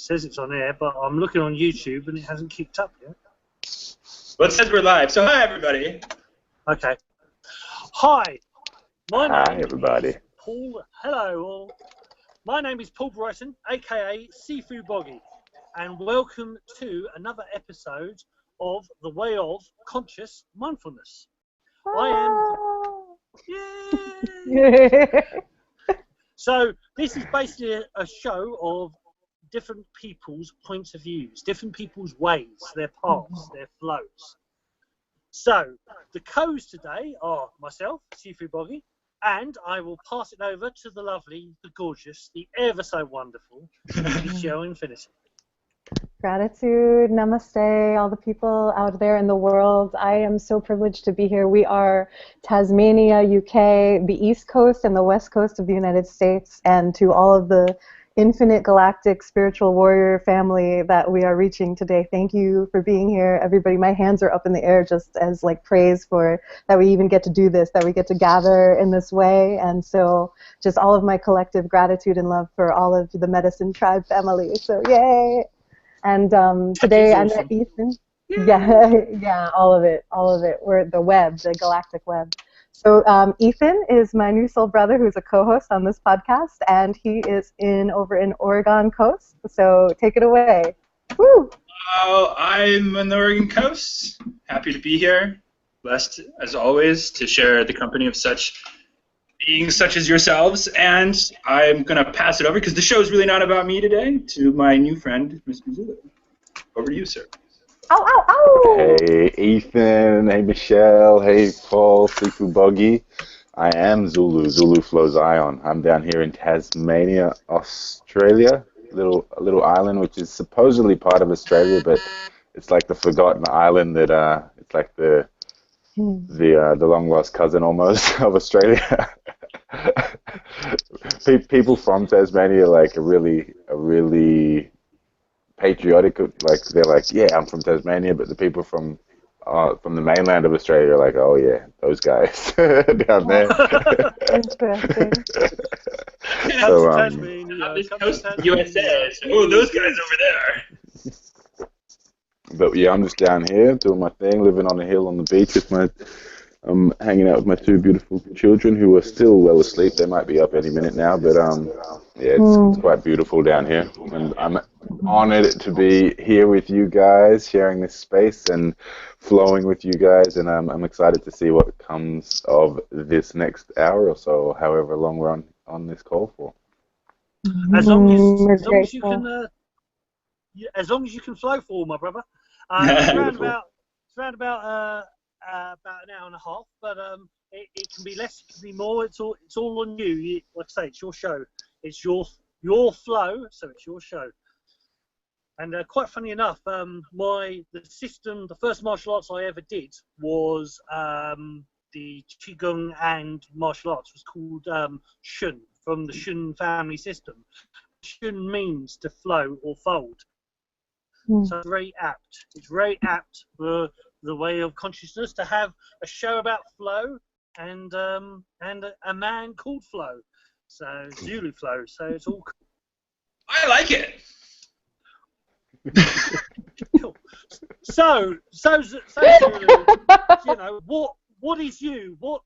says it's on air, but I'm looking on YouTube and it hasn't kicked up yet. Well, it says we're live, so hi, everybody. Okay. Hi. My name everybody. is Paul. Hello, all. My name is Paul Bryson, a.k.a. Seafood Boggy, and welcome to another episode of the Way of Conscious Mindfulness. So this is basically a show of different people's points of views, different people's ways, their paths, their flows. So the co-hosts today are myself, Seafood Boggy, and I will pass it over to the lovely, the gorgeous, the ever so wonderful Michelle Infinity. Gratitude, namaste, all the people out there in the world. I am so privileged to be here. We are Tasmania, UK, the East Coast and the West Coast of the United States, and to all of the infinite galactic spiritual warrior family that we are reaching today. Thank you for being here, everybody. My hands are up in the air just as like praise for that we even get to do this, that we get to gather in this way. And so just all of my collective gratitude and love for all of the Medicine Tribe family. So yay! And today I met Ethan. Yeah, all of it. We're the web, the galactic web. So Ethan is my new soul brother who's a co-host on this podcast, and he is over in Oregon Coast. So take it away. Woo! I'm on the Oregon Coast. Happy to be here. Blessed, as always, to share the company of such beings such as yourselves. And I'm going to pass it over, because the show is really not about me today, to my new friend, Mr. Zulu. Over to you, sir. Ow, ow, ow! Hey, Ethan. Hey, Michelle. Hey, Paul. Seafood Boggy. I am Zulu Flow Zion. I'm down here in Tasmania, Australia. A little island which is supposedly part of Australia, but it's like the forgotten island that it's like the long lost cousin almost of Australia. People from Tasmania like are really patriotic, like they're like, yeah, I'm from Tasmania, but the people from the mainland of Australia are like, oh yeah, those guys down there. Interesting. So, USA. Oh, those guys over there. But yeah, I'm just down here doing my thing, living on a hill on the beach with I'm hanging out with my two beautiful children who are still well asleep. They might be up any minute now, but yeah, it's quite beautiful down here. And I'm honored to be here with you guys, sharing this space and flowing with you guys. And I'm excited to see what comes of this next hour or so, or however long we're on this call for. As long as you can, as long as you can flow for, my brother. It's around about an hour and a half, but it can be less, it can be more. It's all on you. Like I say, it's your show. It's your flow, so it's your show. And quite funny enough, the first martial arts I ever did was the qigong and martial arts was called Shun, from the Shun family system. Shun means to flow or fold. So it's very apt. It's very apt for the Way of Consciousness to have a show about flow and a man called Flow. So Zulu Flow. So it's all cool. I like it. Cool. So Zulu, you know, what is you? What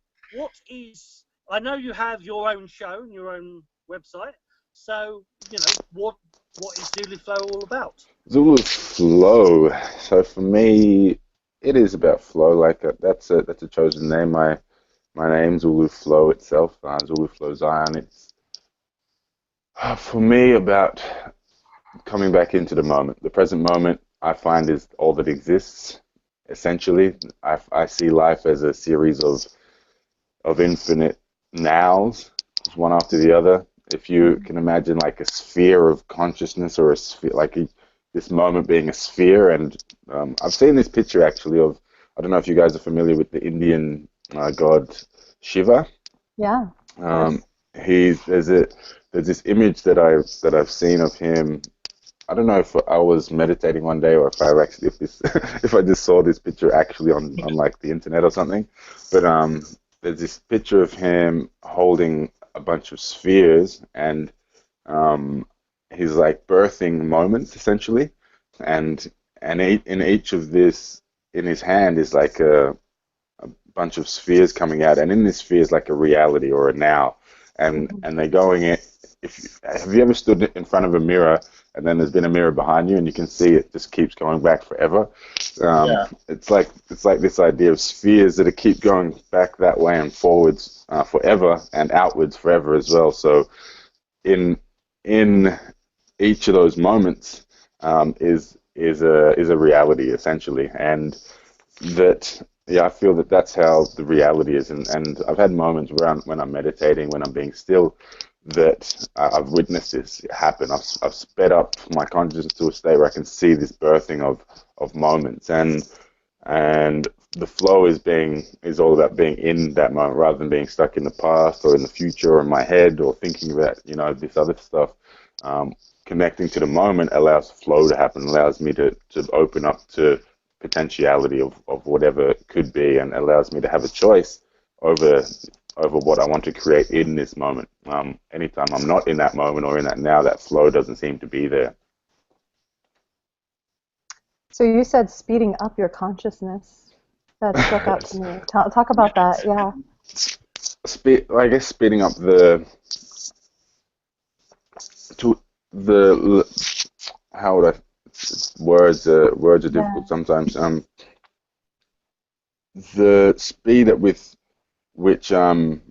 is? I know you have your own show and your own website. So you know what is Zulu Flow all about? Zulu Flow. So for me, it is about flow. Like that's a chosen name. My name, Zulu Flow itself, Zulu Flow Zion. It's for me about coming back into the moment. The present moment, I find, is all that exists. Essentially, I see life as a series of infinite nows, one after the other. If you can imagine like a sphere of consciousness, or a sphere, like this moment being a sphere. And I've seen this picture actually of, I don't know if you guys are familiar with the Indian god Shiva. Yeah. There's this image that I've seen of him. I don't know if I was meditating one day, or if I just saw this picture actually on like the internet or something. But there's this picture of him holding a bunch of spheres, and he's like birthing moments essentially, and in each of this, in his hand is like a bunch of spheres coming out, and in this sphere is like a reality or a now, and they're going it. Have you ever stood in front of a mirror and then there's been a mirror behind you and you can see it just keeps going back forever? Yeah. It's like this idea of spheres that keep going back that way and forwards forever and outwards forever as well. So in each of those moments is a reality essentially, and that yeah, I feel that that's how the reality is, and I've had moments where when I'm meditating, when I'm being still, that I've witnessed this happen. I've sped up my consciousness to a state where I can see this birthing of moments, and the flow is all about being in that moment rather than being stuck in the past or in the future or in my head or thinking about this other stuff. Connecting to the moment allows flow to happen, allows me to open up to potentiality of whatever it could be, and allows me to have a choice over what I want to create in this moment. Anytime I'm not in that moment or in that now, that flow doesn't seem to be there. So you said speeding up your consciousness. That struck out to me. Talk about that. Yeah. I guess speeding up the how would I words are difficult sometimes. The speed at with which I'm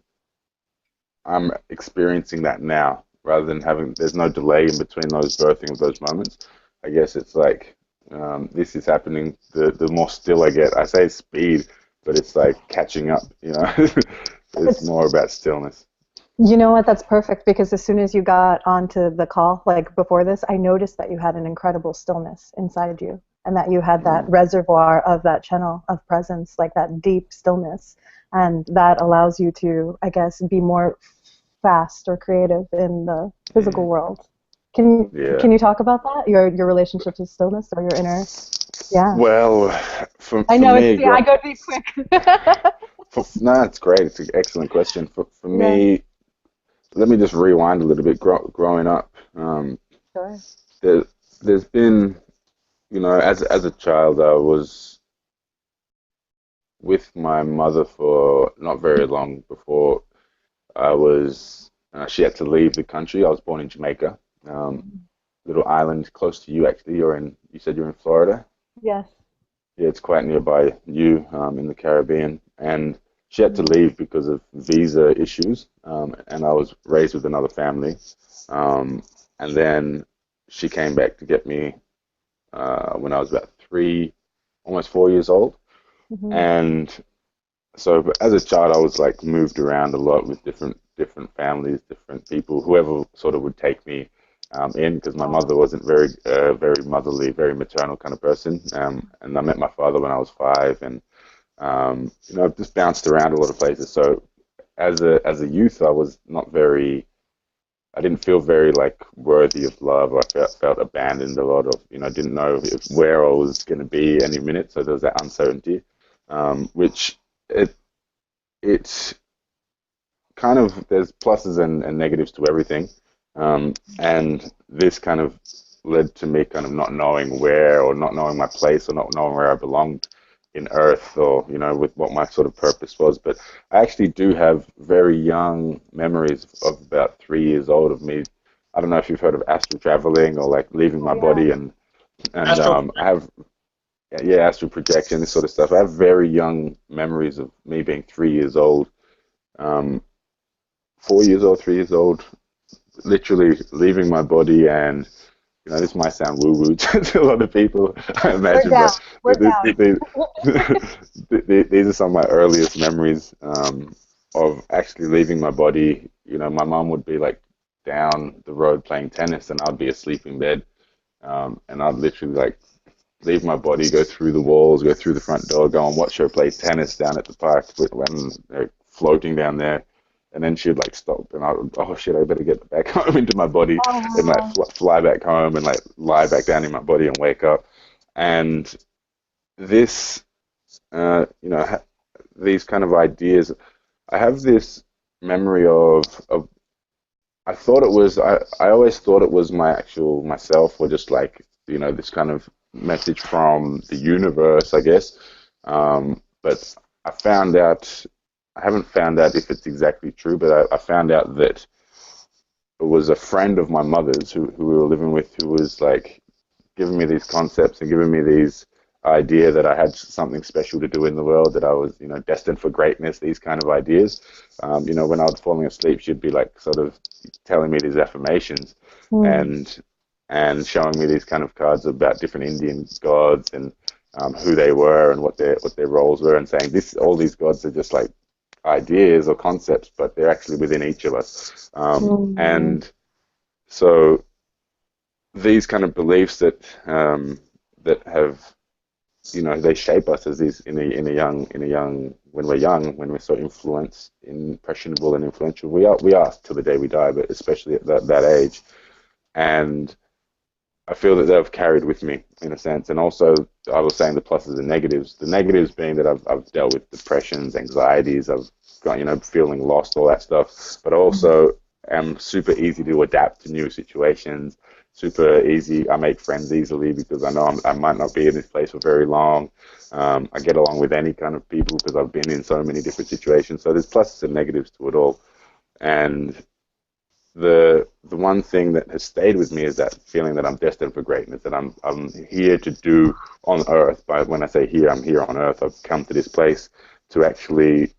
experiencing that now, rather than there's no delay in between those birthing of those moments. I guess it's like this is happening. The more still I get, I say speed, but it's like catching up. It's more about stillness. You know what? That's perfect, because as soon as you got onto the call, like before this, I noticed that you had an incredible stillness inside you, and that you had that reservoir of that channel of presence, like that deep stillness, and that allows you to, I guess, be more fast or creative in the physical world. Can you talk about that? Your relationship to stillness or your inner? Yeah. Well, for I know me, I go to be quick. No, it's great. It's an excellent question. For me, let me just rewind a little bit. Growing up, Sure. there's been, as a child, I was with my mother for not very long before I was. She had to leave the country. I was born in Jamaica, little island close to you. Actually, You said you're in Florida. Yes. Yeah, it's quite nearby you, in the Caribbean, and she had to leave because of visa issues, and I was raised with another family, and then she came back to get me when I was about 3, almost 4 years old, and so as a child I was like moved around a lot with different families, different people, whoever sort of would take me in, because my mother wasn't very motherly, very maternal kind of person, and I met my father when I was 5, and I've just bounced around a lot of places. So as a youth, I didn't feel very like worthy of love. I felt abandoned a lot of, didn't know where I was going to be any minute. So there was that uncertainty, which it's kind of, there's pluses and negatives to everything. And this kind of led to me kind of not knowing where, or not knowing my place, or not knowing where I belonged in Earth, or with what my sort of purpose was. But I actually do have very young memories of about 3 years old of me. I don't know if you've heard of astral traveling, or like leaving my body, and I have astral projection, this sort of stuff. I have very young memories of me being 3 years old, 4 years old, 3 years old, literally leaving my body. And this might sound woo-woo to a lot of people, I imagine, but these are some of my earliest memories of actually leaving my body. My mom would be like down the road playing tennis, and I'd be asleep in bed, and I'd literally like leave my body, go through the walls, go through the front door, go and watch her play tennis down at the park when they're floating down there. And then she'd like stop, and I would, oh shit, I better get back home into my body, and like fly back home and like lie back down in my body and wake up. And this, these kind of ideas, I have this memory of I thought it was, I always thought it was my actual myself, or just like, this kind of message from the universe, I guess. But I found out, I haven't found out if it's exactly true, but I found out that it was a friend of my mother's who we were living with, who was like giving me these concepts and giving me these idea that I had something special to do in the world, that I was, destined for greatness, these kind of ideas. When I was falling asleep, she'd be like sort of telling me these affirmations and showing me these kind of cards about different Indian gods and who they were and what their roles were, and saying all these gods are just like ideas or concepts, but they're actually within each of us. And so these kind of beliefs that have, they shape us as these in a young when we're so impressionable and influential. We are till the day we die, but especially at that age. And I feel that they've carried with me in a sense. And also, I was saying the pluses and negatives. The negatives being that I've dealt with depressions, anxieties, I've got, feeling lost, all that stuff. But also am super easy to adapt to new situations, super easy. I make friends easily because I know I might not be in this place for very long. I get along with any kind of people because I've been in so many different situations. So there's pluses and negatives to it all. And the one thing that has stayed with me is that feeling that I'm destined for greatness, that I'm here to do on earth. But when I say here, I'm here on earth. I've come to this place to actually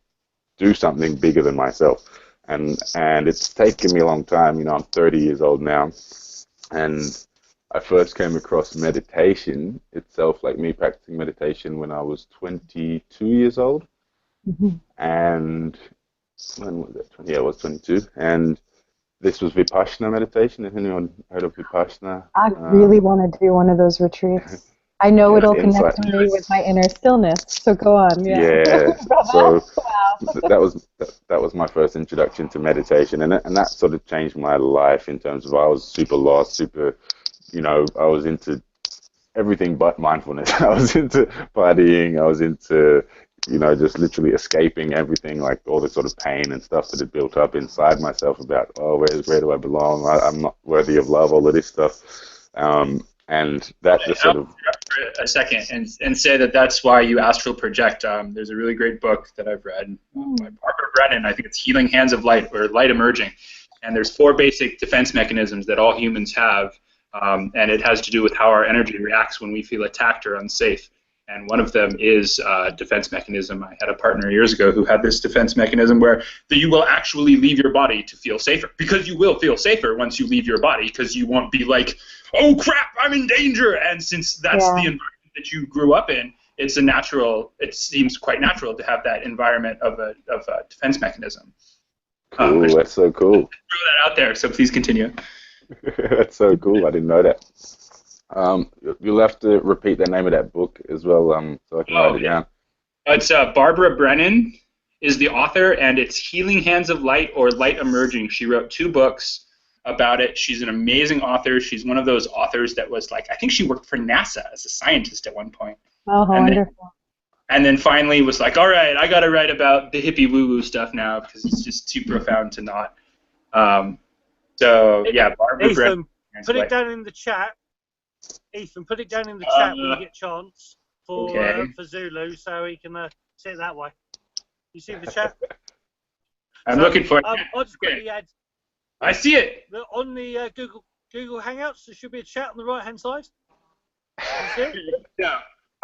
do something bigger than myself. And it's taken me a long time. I'm 30 years old now, and I first came across meditation itself, like me practicing meditation, when I was 22 years old. And when was that? Yeah, I was 22. And this was Vipassana meditation. Has anyone heard of Vipassana? I really want to do one of those retreats. I know it'll connect me with my inner stillness. So go on. Yeah. So that was my first introduction to meditation, and that sort of changed my life in terms of I was super lost, super, I was into everything but mindfulness. I was into partying. I was into, just literally escaping everything, like all the sort of pain and stuff that had built up inside myself about, where do I belong? I'm not worthy of love, all of this stuff. And that just sort of... For a second and say that's why you astral project. There's a really great book that I've read by Barbara Brennan. I think it's Healing Hands of Light, or Light Emerging. And there's 4 basic defense mechanisms that all humans have. And it has to do with how our energy reacts when we feel attacked or unsafe. And one of them is defense mechanism. I had a partner years ago who had this defense mechanism where you will actually leave your body to feel safer, because you will feel safer once you leave your body, because you won't be like, oh crap, I'm in danger. And since that's the environment that you grew up in, it seems quite natural to have that environment of a defense mechanism. Cool, that's so cool. Throw that out there, so please continue. That's so cool. I didn't know that. You'll have to repeat the name of that book as well, so I can write it down. It's Barbara Brennan is the author, and it's Healing Hands of Light, or Light Emerging. She wrote 2 books about it. She's an amazing author. She's one of those authors that was like, I think she worked for NASA as a scientist at one point. Oh, wonderful. And then finally was like, all right, I got to write about the hippie woo-woo stuff now, because it's just too profound to not. So, yeah, Barbara Brennan. Put it down in the chat. Ethan, put it down in the chat when you get a chance for Zulu, so he can see it that way. You see the chat? I'm looking for it. I'll just quickly add. I see it. On the Google Hangouts, there should be a chat on the right-hand side. You see it? Yeah.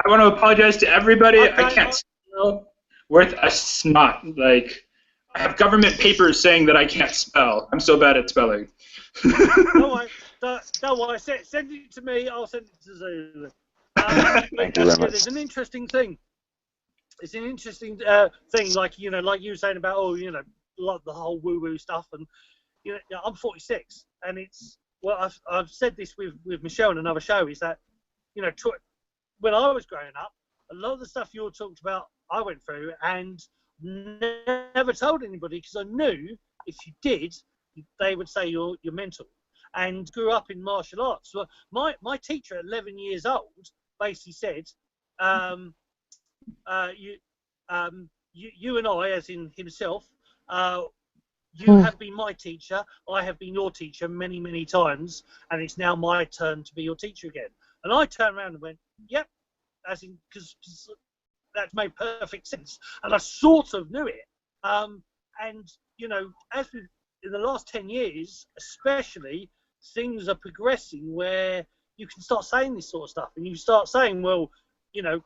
I want to apologize to everybody. Okay, I can't spell worth a snot. Like, I have government papers saying that I can't spell. I'm so bad at spelling. Don't worry. Send it to me. I'll send it to Zulu. Thank you very much. It's an interesting thing. It's an interesting thing, like you were saying about like the whole woo-woo stuff, and I'm 46, and it's I've said this with Michelle in another show, is that when I was growing up, a lot of the stuff you all talked about, I went through and never told anybody, because I knew if you did, they would say you're mental. And grew up in martial arts. So my teacher at 11 years old basically said, you and I, as in himself, you have been my teacher, I have been your teacher many, many times, and it's now my turn to be your teacher again. And I turned around and went, yep, as in, because that made perfect sense. And I sort of knew it. And, you know, as we in the last 10 years, especially, things are progressing where you can start saying this sort of stuff. And you start saying, well, you know,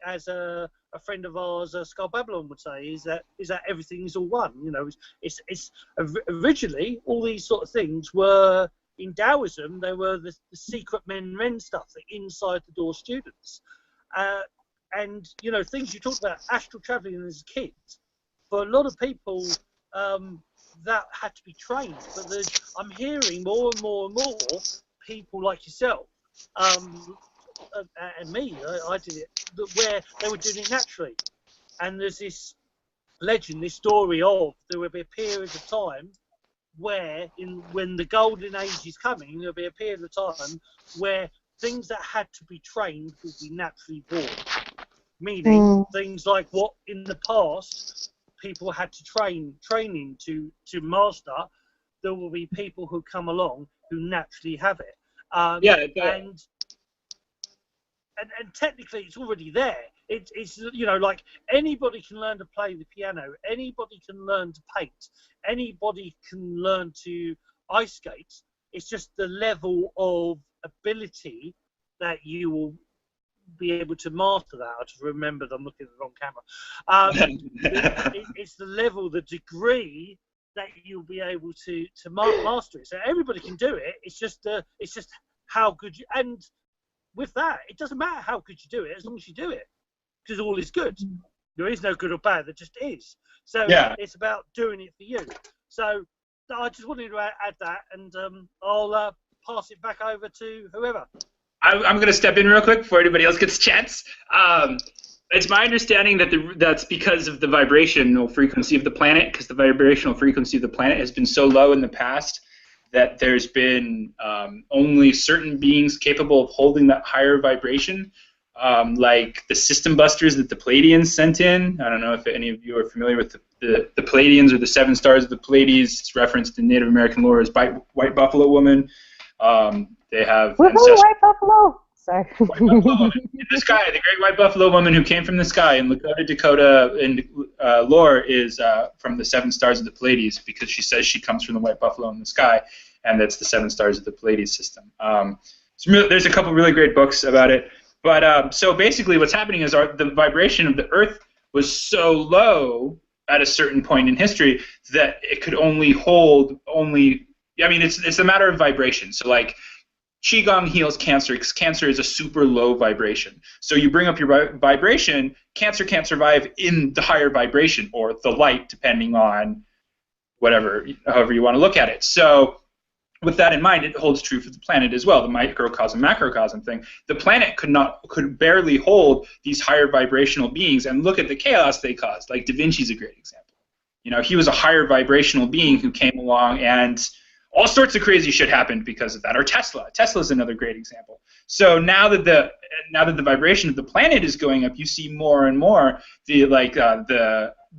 as a friend of ours, Skull Babylon would say, is that everything is all one. You know, it's originally all these sort of things were in Taoism. They were the secret men ren stuff, the inside the door students, and you know, things you talked about, astral traveling as a kid. For a lot of people, that had to be trained. But I'm hearing more and more and more people like yourself. And me, I did it, where they were doing it naturally. And there's this legend, this story of there will be a period of time where, when the golden age is coming, there'll be a period of time where things that had to be trained will be naturally born. Meaning things like what in the past people had to training to master, there will be people who come along who naturally have it. And technically it's already there. It's you know, like anybody can learn to play the piano, anybody can learn to paint, anybody can learn to ice skate. It's just the level of ability that you will be able to master that. I just remembered I'm looking at the wrong camera. It's the level, the degree that you'll be able to master it. So everybody can do it. It's just how good you. And with that, it doesn't matter how good you do it, as long as you do it, because all is good. There is no good or bad. There just is. So it's about doing it for you. So I just wanted to add that, and I'll pass it back over to whoever. I'm going to step in real quick before anybody else gets a chance. It's my understanding that that's because of the vibrational frequency of the planet, because the vibrational frequency of the planet has been so low in the past that there's been only certain beings capable of holding that higher vibration, like the system busters that the Pleiadians sent in. I don't know if any of you are familiar with the Pleiadians or the 7 stars of the Pleiades. It's referenced in Native American lore as White Buffalo Woman. They have ancestral White Buffalo. Sorry. White Buffalo Woman in the sky, the great White Buffalo Woman who came from the sky. In Lakota, Dakota, and lore is from the 7 stars of the Pleiades, because she says she comes from the White Buffalo in the sky, and that's the 7 stars of the Pleiades system. There's a couple really great books about it. But so basically what's happening is the vibration of the Earth was so low at a certain point in history that it could only hold it's a matter of vibration. So like qigong heals cancer because cancer is a super low vibration. So you bring up your vibration, cancer can't survive in the higher vibration or the light, depending on however you want to look at it. So with that in mind, it holds true for the planet as well, the microcosm, macrocosm thing. The planet could barely hold these higher vibrational beings, and look at the chaos they caused. Like Da Vinci's a great example. You know, he was a higher vibrational being who came along, and all sorts of crazy shit happened because of that. Or Tesla. Tesla's another great example. So now that the vibration of the planet is going up, you see more and more the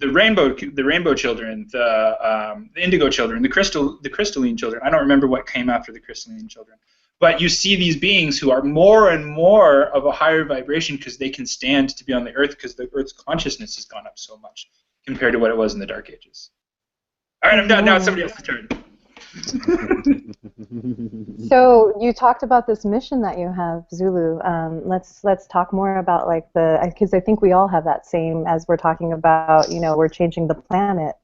rainbow children, the indigo children, the crystalline children. I don't remember what came after the crystalline children. But you see these beings who are more and more of a higher vibration because they can stand to be on the Earth, because the Earth's consciousness has gone up so much compared to what it was in the Dark Ages. All right, I'm done. Now it's somebody else's turn. So you talked about this mission that you have, Zulu. Let's talk more about like because I think we all have that same, as we're talking about, you know, we're changing the planet.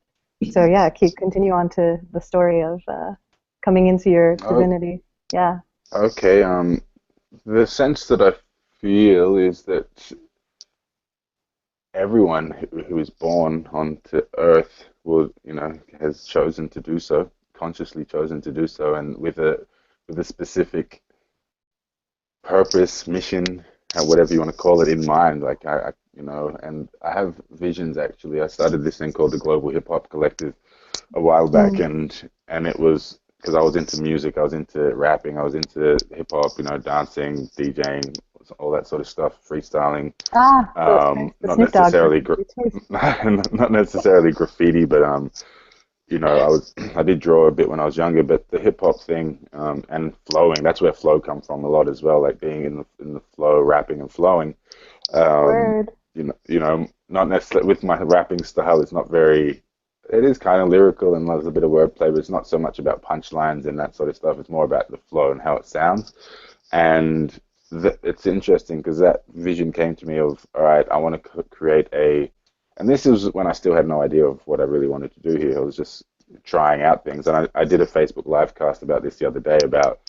So yeah, continue on to the story of coming into your divinity. Yeah. Okay. The sense that I feel is that everyone who is born onto Earth has chosen to do so. Consciously chosen to do so, and with a specific purpose, mission, whatever you want to call it, in mind. Like and I have visions. Actually, I started this thing called the Global Hip Hop Collective a while back, and it was because I was into music, I was into rapping, I was into hip hop, dancing, DJing, all that sort of stuff, freestyling. Not necessarily graffiti, but you know, I did draw a bit when I was younger, but the hip hop thing and flowing, that's where flow comes from a lot as well, like being in the flow, rapping and flowing. Word. Not necessarily with my rapping style. It's not very. It is kind of lyrical and there's a bit of wordplay, but it's not so much about punchlines and that sort of stuff. It's more about the flow and how it sounds. And it's interesting because that vision came to me of, all right, I want to create and this was when I still had no idea of what I really wanted to do here. I was just trying out things, and I did a Facebook live cast about this the other day about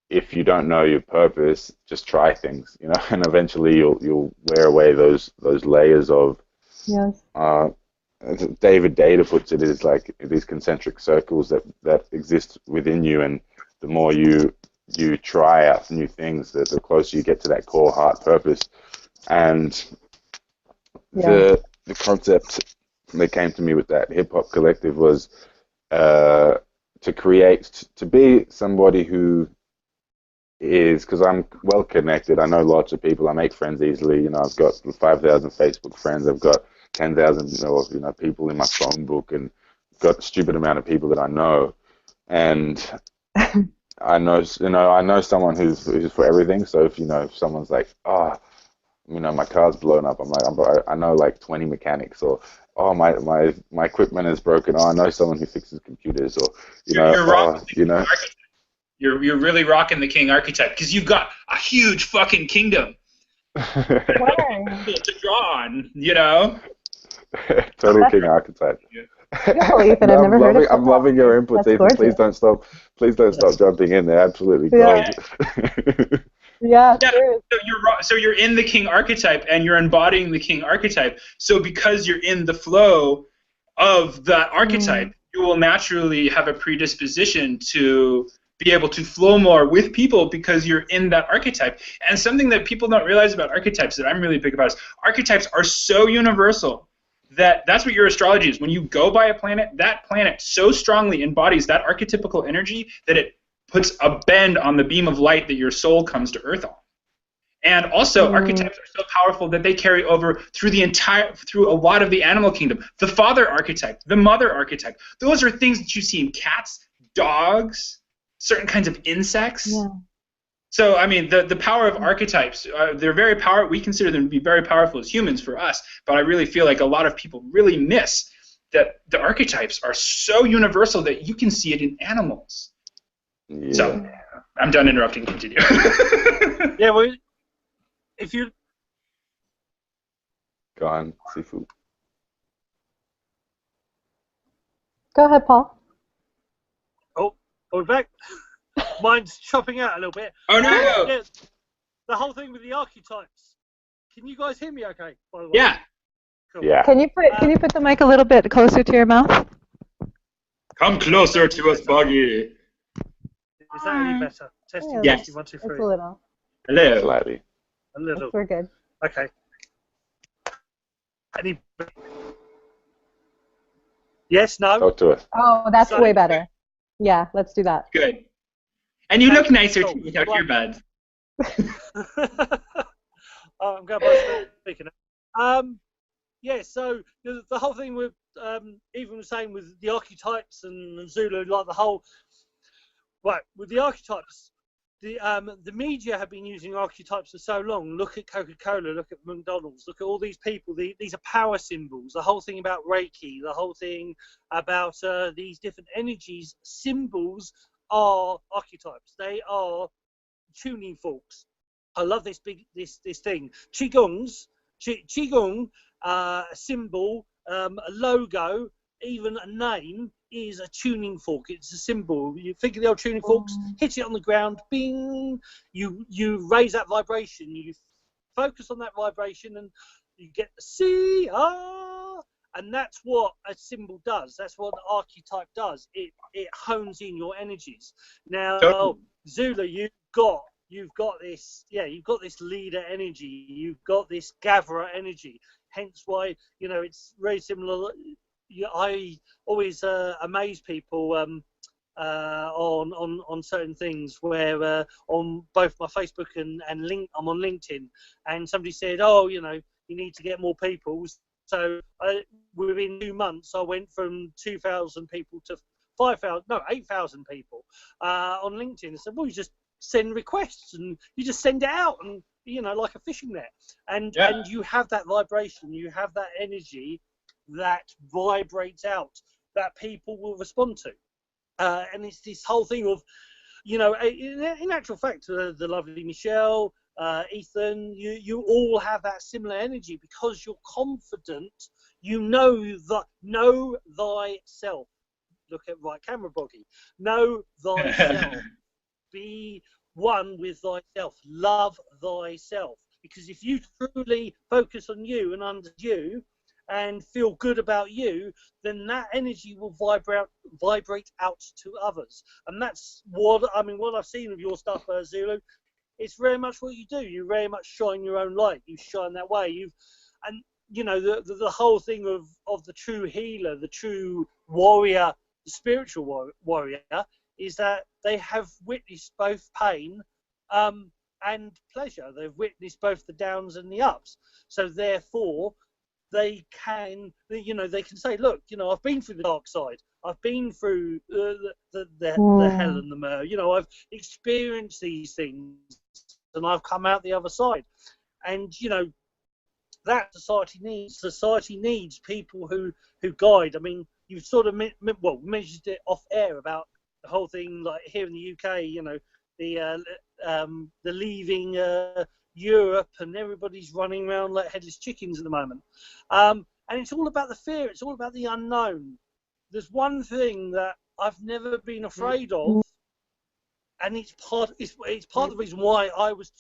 if you don't know your purpose, just try things, and eventually you'll wear away those layers of. Yes. As David Data puts it, is like these concentric circles that exist within you, and the more you try out new things, the closer you get to that core heart purpose. And the concept that came to me with that hip hop collective was to be somebody who is, because I'm well connected. I know lots of people. I make friends easily. I've got 5,000 Facebook friends. I've got 10,000 people in my phone book, and got a stupid amount of people that I know. And I know someone who's for everything. So if someone's like, my car's blown up, I'm like, I know like 20 mechanics, or my equipment is broken. I know someone who fixes computers, or You're really rocking the king archetype because you've got a huge fucking kingdom to draw on, Total king archetype. Beautiful, Ethan. I've never heard of I'm loving your inputs, That's Ethan. gorgeous. Please don't stop jumping in. They're absolutely gold. Yeah, so you're in the king archetype and you're embodying the king archetype. So because you're in the flow of that archetype, you will naturally have a predisposition to be able to flow more with people because you're in that archetype. And something that people don't realize about archetypes that I'm really big about is archetypes are so universal that's what your astrology is. When you go by a planet, that planet so strongly embodies that archetypical energy that it puts a bend on the beam of light that your soul comes to Earth on. And also, archetypes are so powerful that they carry over through a lot of the animal kingdom. The father archetype, the mother archetype, those are things that you see in cats, dogs, certain kinds of insects. Yeah. So, I mean, the power of archetypes, they're very powerful. We consider them to be very powerful as humans for us, but I really feel like a lot of people really miss that the archetypes are so universal that you can see it in animals. Yeah. So, I'm done interrupting. Continue. Yeah, well, if you... Go on, Sifu. Go ahead, Paul. Oh, we're back. Mine's chopping out a little bit. Oh, no. Yeah, the whole thing with the archetypes. Can you guys hear me okay, by the way? Yeah. Cool. Yeah. Can you put the mic a little bit closer to your mouth? Come closer to us, Buggy. Is that any better? Testing, Yes. testing, 1, 2, 3. Just a little. Hello. Slightly. A little. We're good. Okay. Any... Yes, no? Talk to us. Oh, that's Sorry. way better. Yeah, let's do that. Good. And you look nicer Cool. too without earbuds. I'm going to speaking. Yeah, so the whole thing with even the same with the archetypes and Zulu, like the whole right with the archetypes. The media have been using archetypes for so long. Look at Coca-Cola, look at McDonald's, look at all these people. These are power symbols. The whole thing about Reiki, the whole thing about these different energies, symbols are archetypes. They are tuning forks. I love this thing. Qigong, a symbol, a logo, even a name is a tuning fork. It's a symbol. You think of the old tuning forks, hit it on the ground, bing. You raise that vibration. You focus on that vibration, and you get the C R. And that's what a symbol does. That's what the archetype does. It hones in your energies. Now, Zulu, you've got this. Yeah, you've got this leader energy. You've got this gatherer energy. Hence why it's very similar. I always amaze people on certain things where on both my Facebook and I'm on LinkedIn, and somebody said, oh, you need to get more people. So within 2 months, I went from 2,000 people to 5,000, no, 8,000 people on LinkedIn. I said, well, you just send requests and you just send it out, and like a fishing net, and you have that vibration, you have that energy that vibrates out that people will respond to, and it's this whole thing of, in actual fact, the lovely Michelle, Ethan, you all have that similar energy because you're confident. Know thyself. Look at right camera, Boggy. Know thyself. Be one with thyself. Love thyself. Because if you truly focus on you and under you and feel good about you, then that energy will vibrate out to others. And that's what I've seen of your stuff, Zulu. It's very much what you do. You very much shine your own light. You shine that way. The whole thing of the true healer, the true warrior, the spiritual warrior, is that they have witnessed both pain and pleasure. They've witnessed both the downs and the ups. So therefore, they can say, look, I've been through the dark side. I've been through the hell and the myrrh. I've experienced these things, and I've come out the other side. And that society needs people who guide. I mean, you've sort of mentioned it off air about the whole thing, like here in the UK, the leaving Europe, and everybody's running around like headless chickens at the moment. And it's all about the fear. It's all about the unknown. There's one thing that I've never been afraid of, and it's part of the reason why I was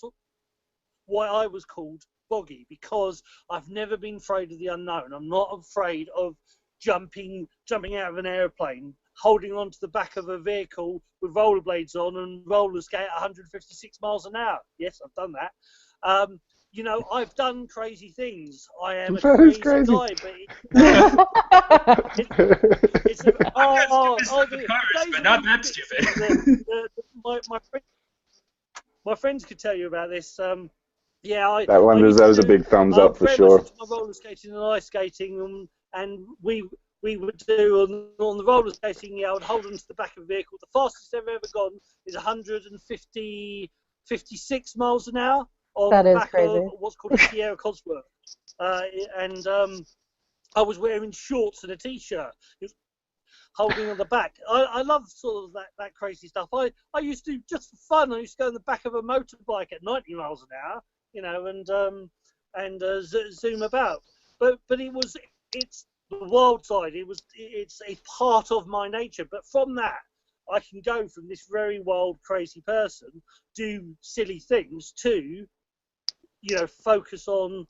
called Boggy, because I've never been afraid of the unknown. I'm not afraid of jumping out of an airplane, holding onto the back of a vehicle with rollerblades on and roller skate at 156 miles an hour. Yes, I've done that. I've done crazy things. I am a crazy guy, but not that stupid. My friends could tell you about this. That one deserves a big thumbs up for sure. My roller skating and ice skating, and we would do on the roller skating. I would hold onto the back of a vehicle. The fastest I've ever gone is 156 miles an hour on the back of what's called a Sierra Cosworth. And I was wearing shorts and a t-shirt, holding on the back. I love sort of that crazy stuff. I used to, just for fun, I used to go in the back of a motorbike at 90 miles an hour, and zoom about. But it's the wild side. It's a part of my nature. But from that, I can go from this very wild, crazy person, do silly things, to focus on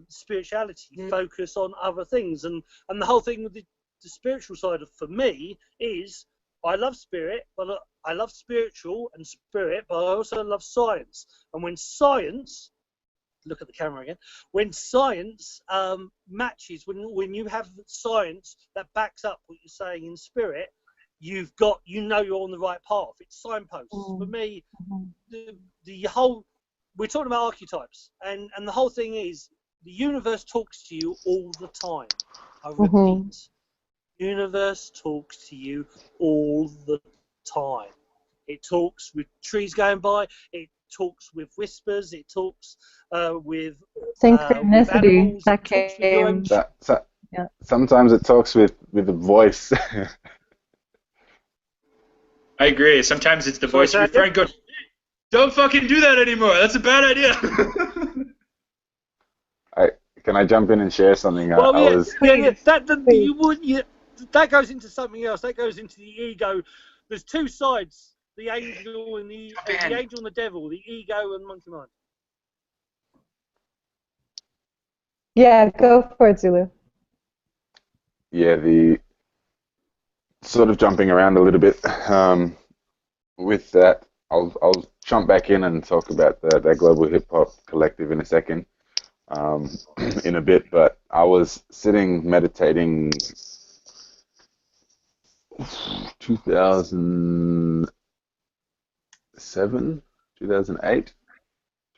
spirituality, focus on other things, and the whole thing with the spiritual side for me is, I love spirit, but I love spiritual and spirit, but I also love science. And when science, look at the camera again, when science matches, when you have science that backs up what you're saying in spirit, you're on the right path. It's signposts. For me, the whole, we're talking about archetypes, and the whole thing is, the universe talks to you all the time. I repeat, universe talks to you all the time. It talks with trees going by, it talks with whispers, it talks with synchronicity. With animals, sometimes it talks with a voice. I agree. Sometimes it's the voice of your friend going, "Don't fucking do that anymore. That's a bad idea." Can I jump in and share something? That goes into something else. That goes into the ego. There's two sides: the angel and the angel and the devil, the ego and monkey mind. Yeah, go for it, Zulu. Yeah, the sort of jumping around a little bit. With that, I'll jump back in and talk about that global hip hop collective in a second. In a bit, but I was sitting meditating 2007, 2008,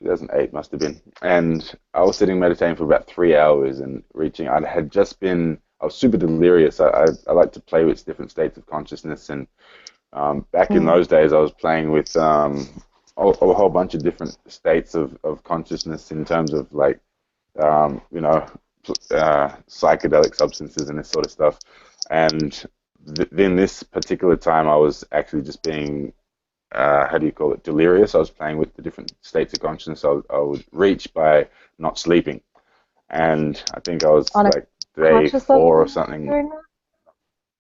2008 must have been. And I was sitting meditating for about 3 hours and I was super delirious. I like to play with different states of consciousness. And back in those days, I was playing with a whole bunch of different states of consciousness in terms of like, psychedelic substances and this sort of stuff. And then this particular time, I was actually just being, how do you call it, delirious. I was playing with the different states of consciousness I would reach by not sleeping. And I think I was like day 4 or something.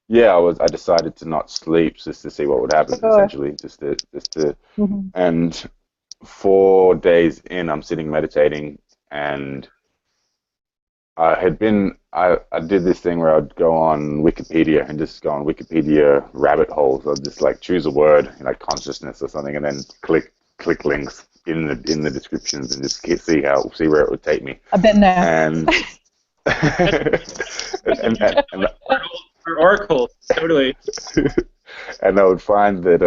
Yeah, I decided to not sleep just to see what would happen, essentially, just to and 4 days in, I'm sitting meditating, and I did this thing where I'd go on Wikipedia and just go on Wikipedia rabbit holes. I'd just like choose a word, like consciousness or something, and then click links in the descriptions and just see where it would take me. I've been there. And and Oracle, totally. And I would find that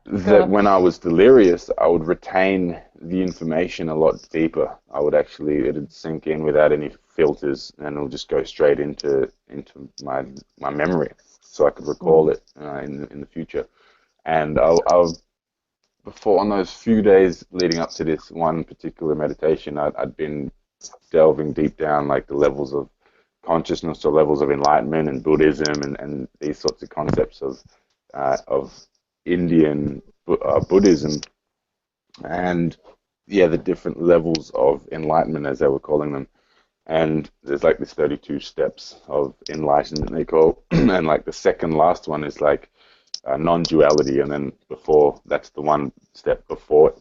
that when I was delirious, I would retain the information a lot deeper. It'd sink in without any filters, and it'll just go straight into my memory, so I could recall it in the future. And before, on those few days leading up to this one particular meditation, I'd been delving deep down, like the levels of consciousness or levels of enlightenment and Buddhism and these sorts of concepts of Indian Buddhism, and the different levels of enlightenment, as they were calling them. And there's like this 32 steps of enlightenment they call, and like the second last one is like non-duality, and then that's the one step before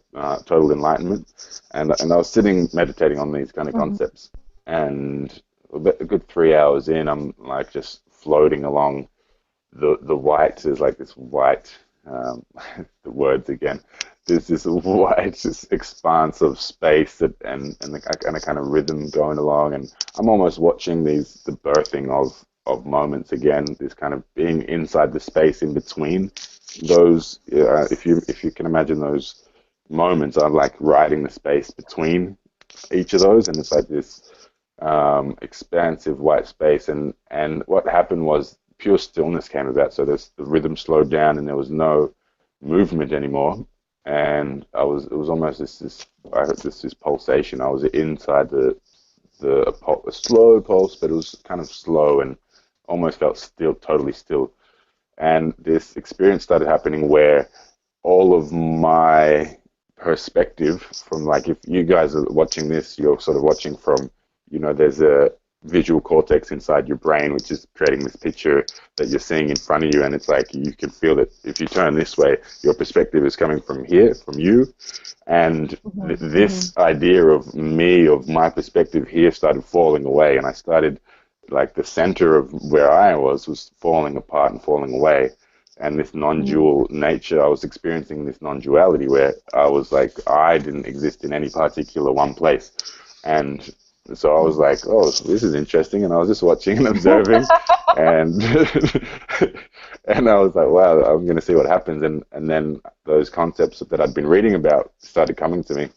total enlightenment. And I was sitting meditating on these kind of concepts, and a good 3 hours in, I'm like just floating along the white. There's like this white, the words again. There's this white just expanse of space and a kind of rhythm going along, and I'm almost watching the birthing of moments again. This kind of being inside the space in between those. If you can imagine those moments, I'm like riding the space between each of those, and it's like this expansive white space. And what happened was pure stillness came about. So the rhythm slowed down, and there was no movement anymore. And it was almost this pulsation. I was inside a slow pulse, but it was kind of slow and almost felt still, totally still. And this experience started happening where all of my perspective from, like, if you guys are watching this, you're sort of watching from, there's a visual cortex inside your brain, which is creating this picture that you're seeing in front of you, and it's like you can feel that if you turn this way, your perspective is coming from here, from you, and this idea of my perspective here started falling away, and I started, like, the center of where I was falling apart and falling away, and this non-dual nature, I was experiencing this non-duality where I was like, I didn't exist in any particular one place. And so I was like, oh, this is interesting. And I was just watching and observing. and and I was like, wow, I'm going to see what happens. And then those concepts that I'd been reading about started coming to me.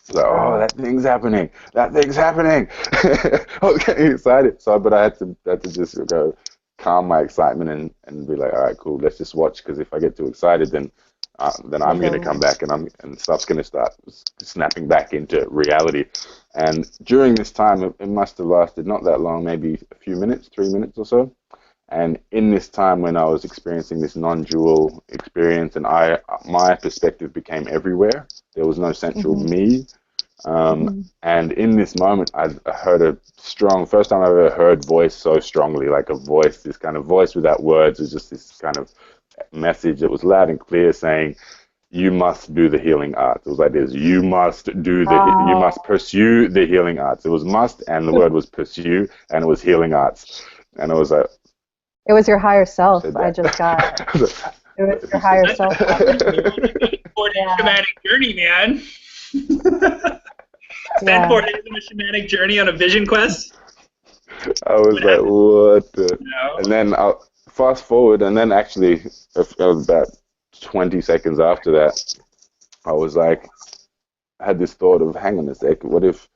So, oh, that thing's happening. That thing's happening. I was getting excited. But I had to just go calm my excitement and be like, all right, cool, let's just watch. Because if I get too excited, then I'm going to come back and stuff's going to start snapping back into reality. And during this time, it must have lasted not that long, maybe a few minutes, 3 minutes or so. And in this time when I was experiencing this non-dual experience, and my perspective became everywhere. There was no central me. And in this moment, I heard a strong, first time I ever heard voice so strongly, like a voice, this kind of voice without words. It was just this kind of message that was loud and clear saying, you must do the healing arts. It was like this, you must pursue the healing arts. It was must, and the word was pursue, and it was healing arts. And it was like, it was your higher self. I just got it. It was your higher self. Shamanic journey, man. Spend 4 days on a shamanic journey on a vision quest. I was like, what the? No. And then I'll fast forward, and then actually about 20 seconds after that, I was like, I had this thought of, hang on a sec, what if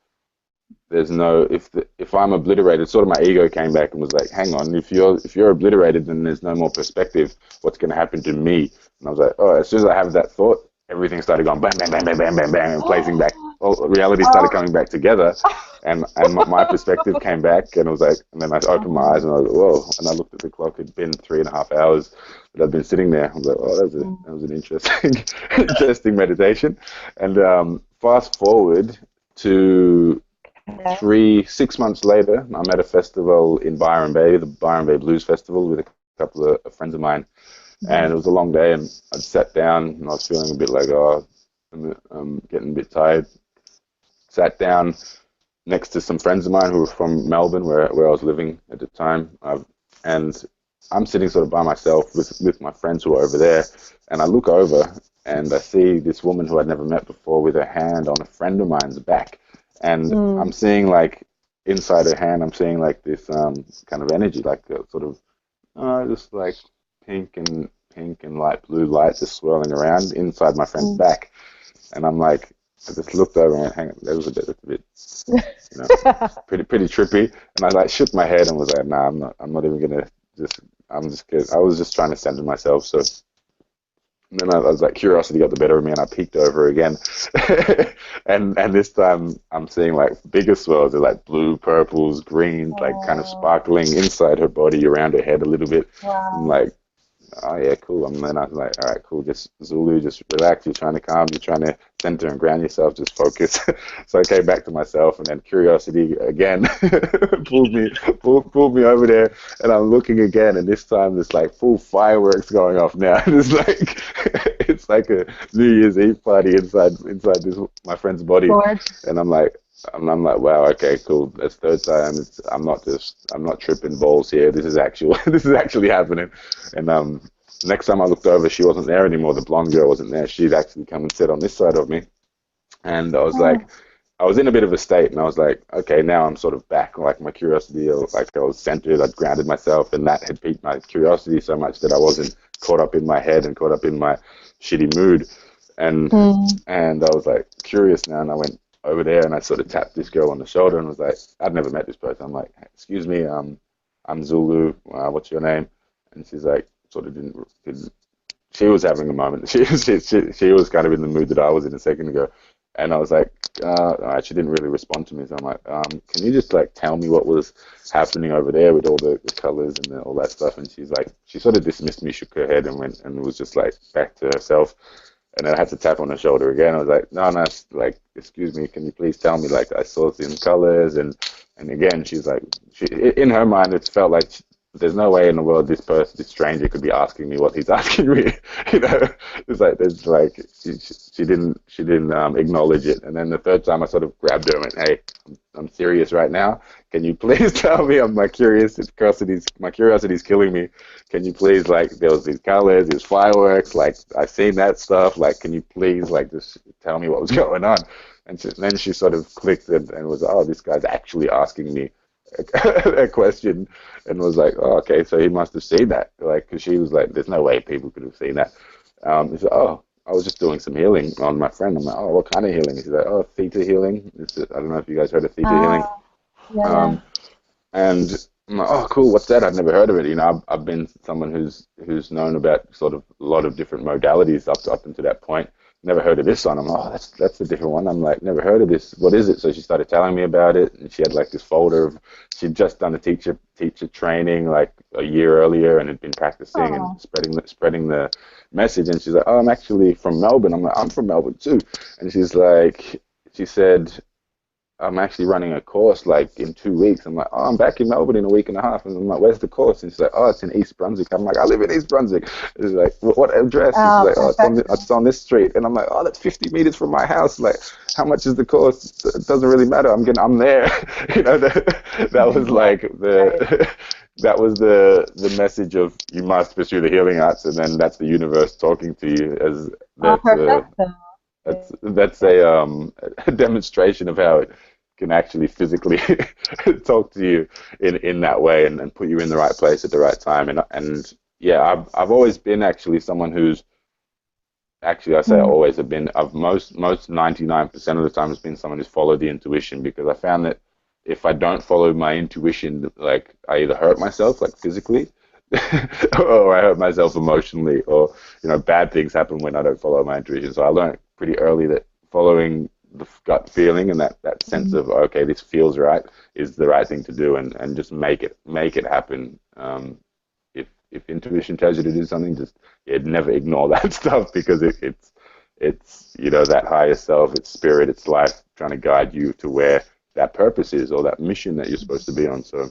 there's no, if I'm obliterated, sort of my ego came back and was like, hang on, if you're obliterated, then there's no more perspective. What's going to happen to me? And I was like, oh, as soon as I have that thought, everything started going bang, bang, bang, bang, bang, bang, bang, and placing back. All reality started coming back together, and my perspective came back, and it was like, and then I opened my eyes and I was like, whoa, and I looked at the clock. It'd been 3.5 hours that I'd been sitting there. I was like, oh, that was an interesting, interesting meditation. And fast forward to 6 months later, I'm at a festival in Byron Bay, the Byron Bay Blues Festival, with a couple of friends of mine. And it was a long day, and I'd sat down, and I was feeling a bit like, oh, I'm getting a bit tired. Sat down next to some friends of mine who were from Melbourne, where I was living at the time. And I'm sitting sort of by myself with my friends who are over there. And I look over, and I see this woman who I'd never met before with her hand on a friend of mine's back. And I'm seeing, like, inside her hand, I'm seeing, like, this kind of energy, like a sort of just like pink and light blue light just swirling around inside my friend's back. And I'm like, I just looked over and went, hang on, that was a bit pretty trippy. And I like shook my head and was like, nah, I'm not even gonna I'm just kidding. I was just trying to center myself. So and then I was like, curiosity got the better of me, and I peeked over again. and this time I'm seeing like bigger swirls. They're like blue, purples, greens, like kind of sparkling inside her body, around her head a little bit. I'm like, oh yeah, cool. And then I was like, all right, cool. Just Zulu, just relax. You're trying to calm. You're trying to center and ground yourself. Just focus. So I came back to myself, and then curiosity again pulled me over there. And I'm looking again, and this time there's like full fireworks going off now. It's like a New Year's Eve party inside this my friend's body. And I'm like, wow, okay, cool. That's third time. I'm not tripping balls here. This is actually happening. And next time I looked over, she wasn't there anymore. The blonde girl wasn't there. She'd actually come and sit on this side of me. And I was like, I was in a bit of a state, and I was like, okay, now I'm sort of back. Like my curiosity, like I was centered. I'd grounded myself, and that had piqued my curiosity so much that I wasn't caught up in my head and caught up in my shitty mood. And I was like curious now, and I went over there and I sort of tapped this girl on the shoulder and was like, I'd never met this person. I'm like, excuse me, I'm Zulu. What's your name? And she's like, sort of didn't. She was having a moment. She was kind of in the mood that I was in a second ago. And I was like, she didn't really respond to me. So I'm like, can you just like tell me what was happening over there with all the colors and all that stuff? And she's like, she sort of dismissed me, shook her head, and went and was just like back to herself. And then I had to tap on her shoulder again. I was like, no, like, excuse me, can you please tell me, like, I saw some colors. And again, she's like, in her mind, it felt like there's no way in the world this stranger could be asking me what he's asking me. It's like, she didn't acknowledge it. And then the third time I sort of grabbed her and went, hey, I'm serious right now. Can you please tell me? My curiosity's killing me. Can you please, like, there was these colors, these fireworks, like, I've seen that stuff. Like, can you please, like, just tell me what was going on? And then she sort of clicked and was, oh, this guy's actually asking me a question, and was like, oh, okay, so he must have seen that. Like, because she was like, there's no way people could have seen that. He said, oh, I was just doing some healing on my friend. I'm like, oh, what kind of healing? He's like, oh, theta healing. I don't know if you guys heard of theta healing. Yeah. And I'm like, oh, cool, what's that? I've never heard of it. You know, I've been someone who's known about sort of a lot of different modalities up until that point. Never heard of this one. I'm like, oh, that's a different one. I'm like, never heard of this. What is it? So she started telling me about it, and she had like this folder of, she'd just done a teacher training like a year earlier and had been practicing and spreading the message. And she's like, oh, I'm actually from Melbourne. I'm like, I'm from Melbourne too. And she said, I'm actually running a course like in 2 weeks. I'm like, oh, I'm back in Melbourne in a week and a half. And I'm like, where's the course? And she's like, oh, it's in East Brunswick. I'm like, I live in East Brunswick. She's like, what address? And she's like, oh, it's on this street. And I'm like, oh, that's 50 meters from my house. Like, how much is the course? It doesn't really matter. I'm there. You know, that was like that was the message of, you must pursue the healing arts, and then that's the universe talking to you as that's a demonstration of how it can actually physically talk to you in that way and put you in the right place at the right time. And yeah, I've always been actually someone who's actually, I say always have been, of most 99% of the time, has been someone who's followed the intuition, because I found that if I don't follow my intuition, like I either hurt myself, like physically, or I hurt myself emotionally, or bad things happen when I don't follow my intuition. So I learned pretty early that following the gut feeling and that sense of, okay, this feels right, is the right thing to do, and just make it happen. If intuition tells you to do something, just never ignore that stuff, because it's that higher self, it's spirit, it's life trying to guide you to where that purpose is, or that mission that you're supposed to be on. So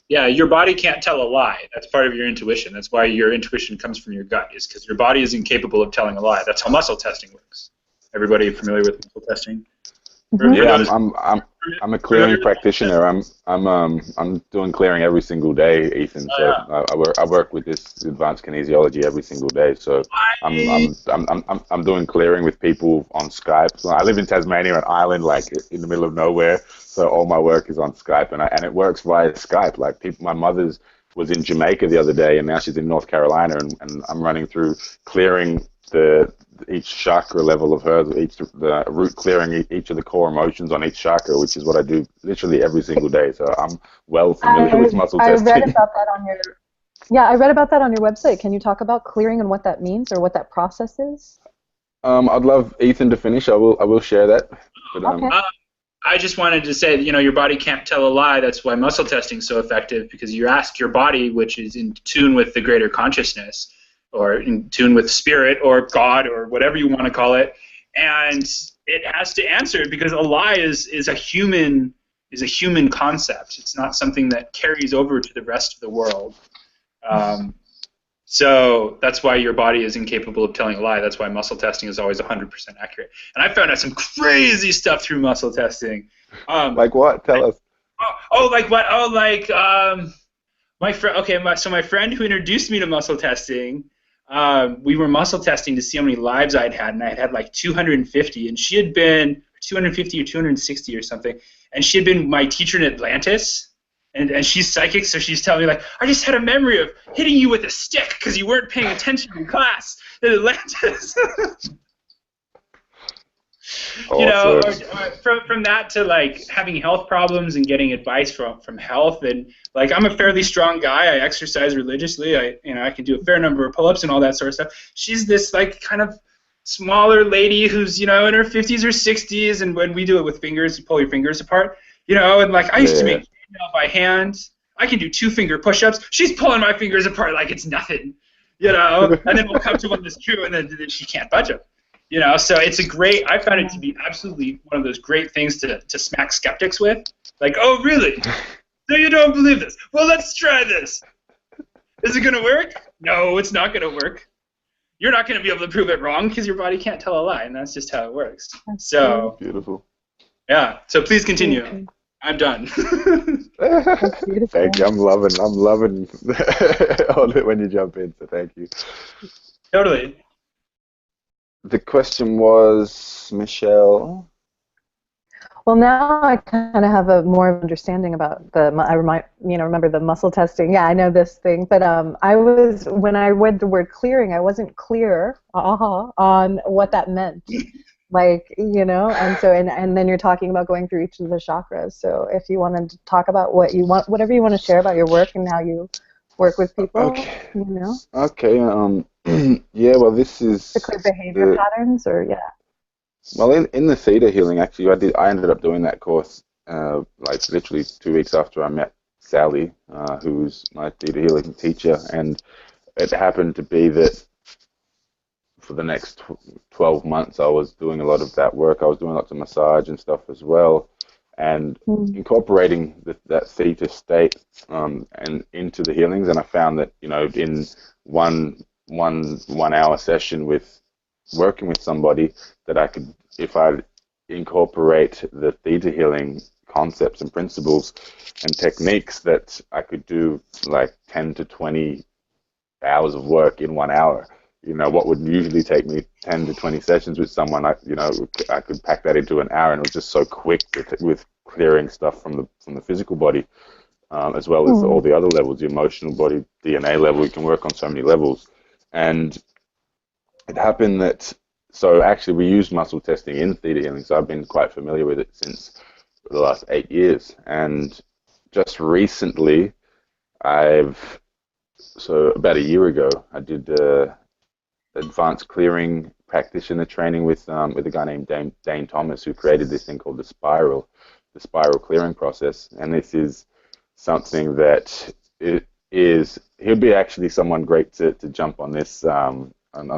yeah, your body can't tell a lie. That's part of your intuition. That's why your intuition comes from your gut, is because your body is incapable of telling a lie. That's how muscle testing works. Everybody familiar with muscle testing? Yeah, I'm a clearing practitioner. I'm doing clearing every single day, Ethan. So I work with this advanced kinesiology every single day. So I'm doing clearing with people on Skype. So I live in Tasmania, an island like in the middle of nowhere. So all my work is on Skype, and it works via Skype. Like my mother's was in Jamaica the other day, and now she's in North Carolina, and I'm running through clearing each chakra level of hers, the root clearing each of the core emotions on each chakra, which is what I do literally every single day. So I'm well familiar with muscle testing. I read about that on I read about that on your website. Can you talk about clearing and what that means, or what that process is? I'd love Ethan to finish. I will share that. But, okay. I just wanted to say that, your body can't tell a lie. That's why muscle testing is so effective, because you ask your body, which is in tune with the greater consciousness, or in tune with spirit or God or whatever you want to call it, and it has to answer it, because a lie is a human concept. It's not something that carries over to the rest of the world. So that's why your body is incapable of telling a lie. That's why muscle testing is always 100% accurate. And I found out some crazy stuff through muscle testing. Like what? Tell us. Like what? My friend. Okay, so my friend who introduced me to muscle testing. We were muscle testing to see how many lives I'd had, and I had like 250, and she had been 250 or 260 or something, and she had been my teacher in Atlantis, and she's psychic, so she's telling me, like, I just had a memory of hitting you with a stick because you weren't paying attention in class in Atlantis. Awesome. Or from that to like having health problems and getting advice from health, and like I'm a fairly strong guy. I exercise religiously. I can do a fair number of pull-ups and all that sort of stuff. She's this like kind of smaller lady who's in her 50s or 60s, and when we do it with fingers, you pull your fingers apart, and like I used to make by hand. I can do 2-finger push-ups. She's pulling my fingers apart like it's nothing, and then we'll come to one that's true, and then she can't budge them. So it's I found it to be absolutely one of those great things to smack skeptics with. Like, oh, really? So you don't believe this? Well, let's try this. Is it going to work? No, it's not going to work. You're not going to be able to prove it wrong because your body can't tell a lie, and that's just how it works. So beautiful. Yeah. So please continue. I'm done. Thank you. I'm loving all of it when you jump in. So thank you. Totally. The question was, Michelle. Well, now I kind of have a more understanding about remember the muscle testing. Yeah, I know this thing, but when I read the word clearing, I wasn't clear on what that meant. Like, and so, and then you're talking about going through each of the chakras. So if you wanted to talk about whatever you want to share about your work and how you work with people, Okay. Yeah. Well, this is to clear behavior patterns, or Well, in the theta healing, actually, I ended up doing that course like literally 2 weeks after I met Sally, who's my theta healing teacher, and it happened to be that for the next 12 months I was doing a lot of that work. I was doing lots of massage and stuff as well, and incorporating that theta state and into the healings. And I found that in one hour session with working with somebody, that I could, if I incorporate the theta healing concepts and principles and techniques, that I could do like 10 to 20 hours of work in 1 hour. What would usually take me 10 to 20 sessions with someone, I could pack that into an hour, and it was just so quick with clearing stuff from the physical body, as well as all the other levels, the emotional body, DNA level. We can work on so many levels. And it happened that so actually we use muscle testing in theta healing, so I've been quite familiar with it since the last 8 years. And just recently, so about a year ago, I did advanced clearing practitioner training with a guy named Dane Thomas, who created this thing called the spiral clearing process. And this is something that he'll be actually someone great to jump on this on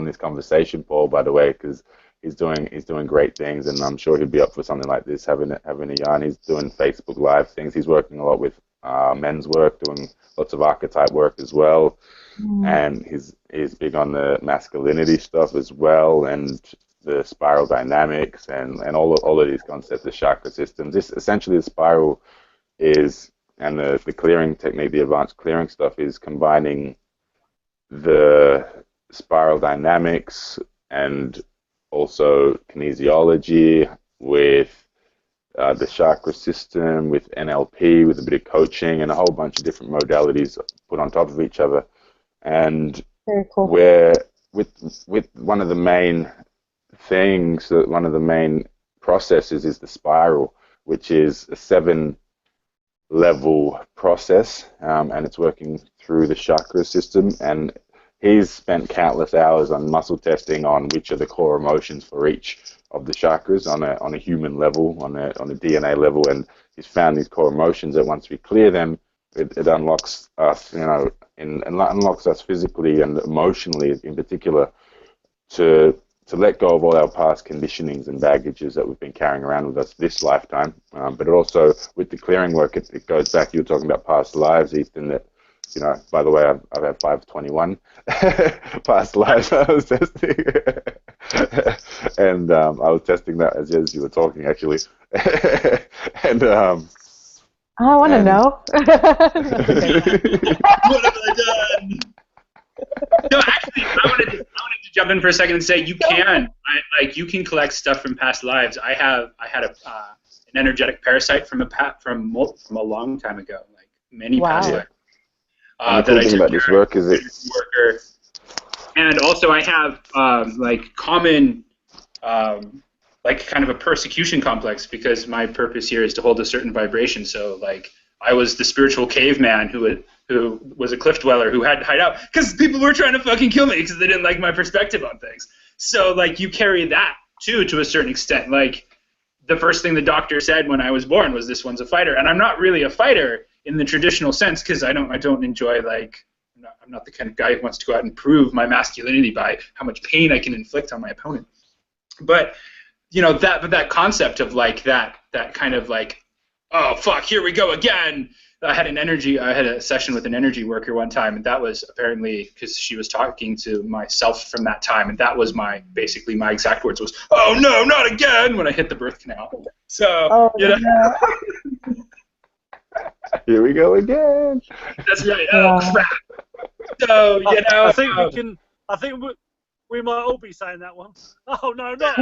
this conversation, Paul, by the way, because he's doing great things, and I'm sure he'll be up for something like this, having a yarn. He's doing Facebook Live things. He's working a lot with men's work, doing lots of archetype work as well, and he's big on the masculinity stuff as well, and the spiral dynamics, and all of these concepts, the chakra systems. This essentially the spiral is, and the clearing technique, the advanced clearing stuff, is combining the spiral dynamics and also kinesiology with the chakra system, with NLP, with a bit of coaching, and a whole bunch of different modalities put on top of each other. And very cool. Where with one of the main things, one of the main processes is the spiral, which is a 7-level process, and it's working through the chakra system. And he's spent countless hours on muscle testing on which are the core emotions for each of the chakras on a human level, on a DNA level, and he's found these core emotions that once we clear them, it unlocks us, and unlocks us physically and emotionally in particular to let go of all our past conditionings and baggages that we've been carrying around with us this lifetime. But it also, with the clearing work, it goes back. You were talking about past lives, Ethan, that, by the way, I've had 521 past lives I was testing. And I was testing that as you were talking, actually. And I want to know. What have I done? No, actually, I wanted to jump in for a second and say you can collect stuff from past lives. I had an energetic parasite from a long time ago, like many past lives. The cool thing about this work is and also I have common kind of a persecution complex, because my purpose here is to hold a certain vibration. So I was the spiritual caveman who was a cliff dweller who had to hide out because people were trying to fucking kill me because they didn't like my perspective on things. So you carry that too to a certain extent. The first thing the doctor said when I was born was, "This one's a fighter," and I'm not really a fighter in the traditional sense, because I don't enjoy I'm not the kind of guy who wants to go out and prove my masculinity by how much pain I can inflict on my opponent. But that concept of that kind of oh fuck, here we go again. I had a session with an energy worker one time, and that was apparently because she was talking to myself from that time, and that was basically my exact words was, "Oh no, not again," when I hit the birth canal. So here we go again. That's right. Oh crap. So I think we might all be saying that one. Oh no, not.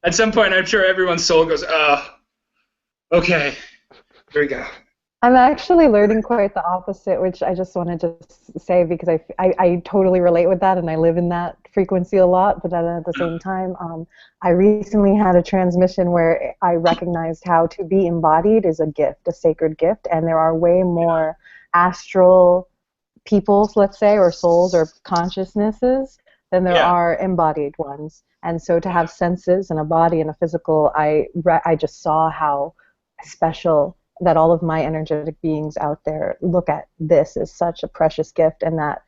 At some point, I'm sure everyone's soul goes, "Oh, okay, here we go." I'm actually learning quite the opposite, which I just wanted to say because I totally relate with that, and I live in that frequency a lot. But at the same time, I recently had a transmission where I recognized how to be embodied is a gift, a sacred gift, and there are way more astral peoples, let's say, or souls or consciousnesses than there are embodied ones. And so to have senses and a body and a physical, I just saw how special that all of my energetic beings out there look at this as such a precious gift, and that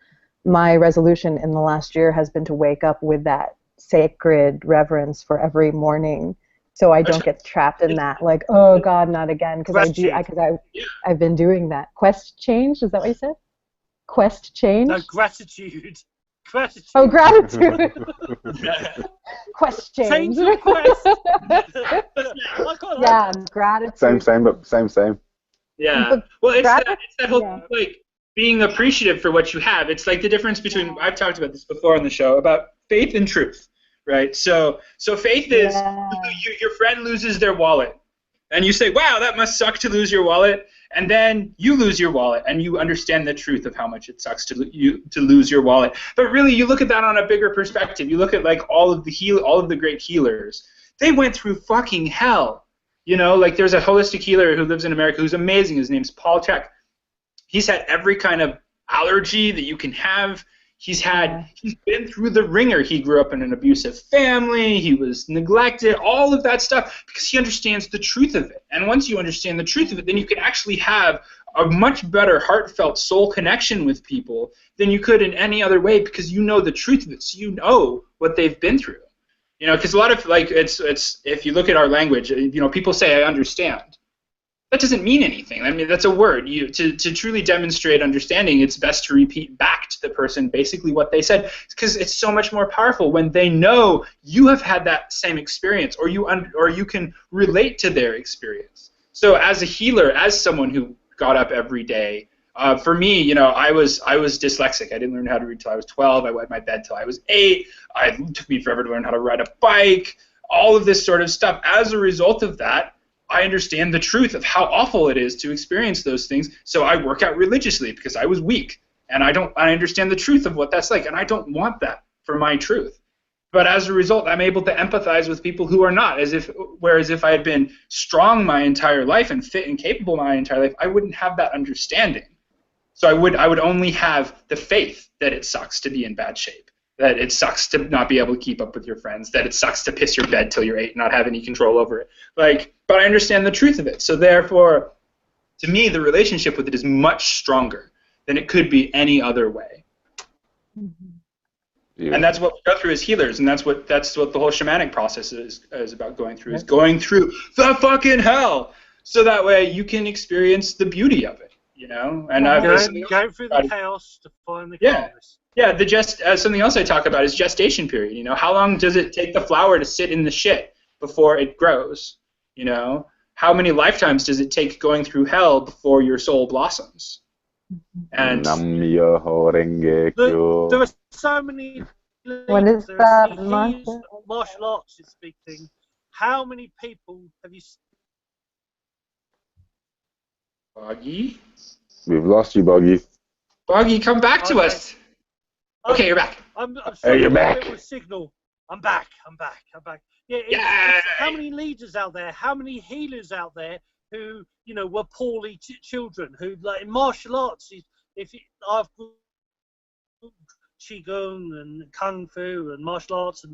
my resolution in the last year has been to wake up with that sacred reverence for every morning, so I don't get trapped in that oh God, not again, because I've been doing that. Quest change, is that what you said? Quest change? No, gratitude. Gratitude. Oh, gratitude. Quest change. Change your quest. Yeah, gratitude. Same. Yeah. Well, it's that whole being appreciative for what you have. It's like the difference between, I've talked about this before on the show, about faith and truth, right? So faith is your friend loses their wallet. And you say, wow, that must suck to lose your wallet. And then you lose your wallet, and you understand the truth of how much it sucks to lose your wallet. But really, you look at that on a bigger perspective. You look at like all of the great healers. They went through fucking hell. You know, like there's a holistic healer who lives in America who's amazing. His name's Paul Chek. He's had every kind of allergy that you can have. He's been through the ringer. He grew up in an abusive family. He was neglected, all of that stuff, because he understands the truth of it. And once you understand the truth of it, then you can actually have a much better heartfelt soul connection with people than you could in any other way, because you know the truth of it. So you know what they've been through. You know, because a lot of, like, it's if you look at our language, you know, people say, I understand. That doesn't mean anything. I mean, that's a word. To truly demonstrate understanding, it's best to repeat back to the person basically what they said, because it's so much more powerful when they know you have had that same experience, or you can relate to their experience. So as a healer, as someone who got up every day, for me, you know, I was dyslexic. I didn't learn how to read till I was 12. I wet my bed till I was 8. It took me forever to learn how to ride a bike. All of this sort of stuff. As a result of that, I understand the truth of how awful it is to experience those things, so I work out religiously because I was weak, and I understand the truth of what that's like, and I don't want that for my truth. But as a result, I'm able to empathize with people who are not, whereas if I had been strong my entire life and fit and capable my entire life, I wouldn't have that understanding. So I would only have the faith that it sucks to be in bad shape, that it sucks to not be able to keep up with your friends, that it sucks to piss your bed till you're 8 and not have any control over it. But I understand the truth of it. So therefore, to me, the relationship with it is much stronger than it could be any other way. Yeah. And that's what we go through as healers, and that's what the whole shamanic process is about going through, is going through the fucking hell, so that way you can experience the beauty of it, you know? And go through the chaos to find the calmness. Yeah, something else I talk about is gestation period. You know, how long does it take the flower to sit in the shit before it grows? You know, how many lifetimes does it take going through hell before your soul blossoms? And there are so many. What is that? Martial arts is a big thing. How many people have you? Boggy? We've lost you, Boggy. Boggy, come back to us. Okay, you're back. I'm sorry, you're back. With signal. I'm back. Yeah, it's how many leaders out there? How many healers out there who, you know, were poorly children? Who, like in martial arts, I've qigong and kung fu and martial arts,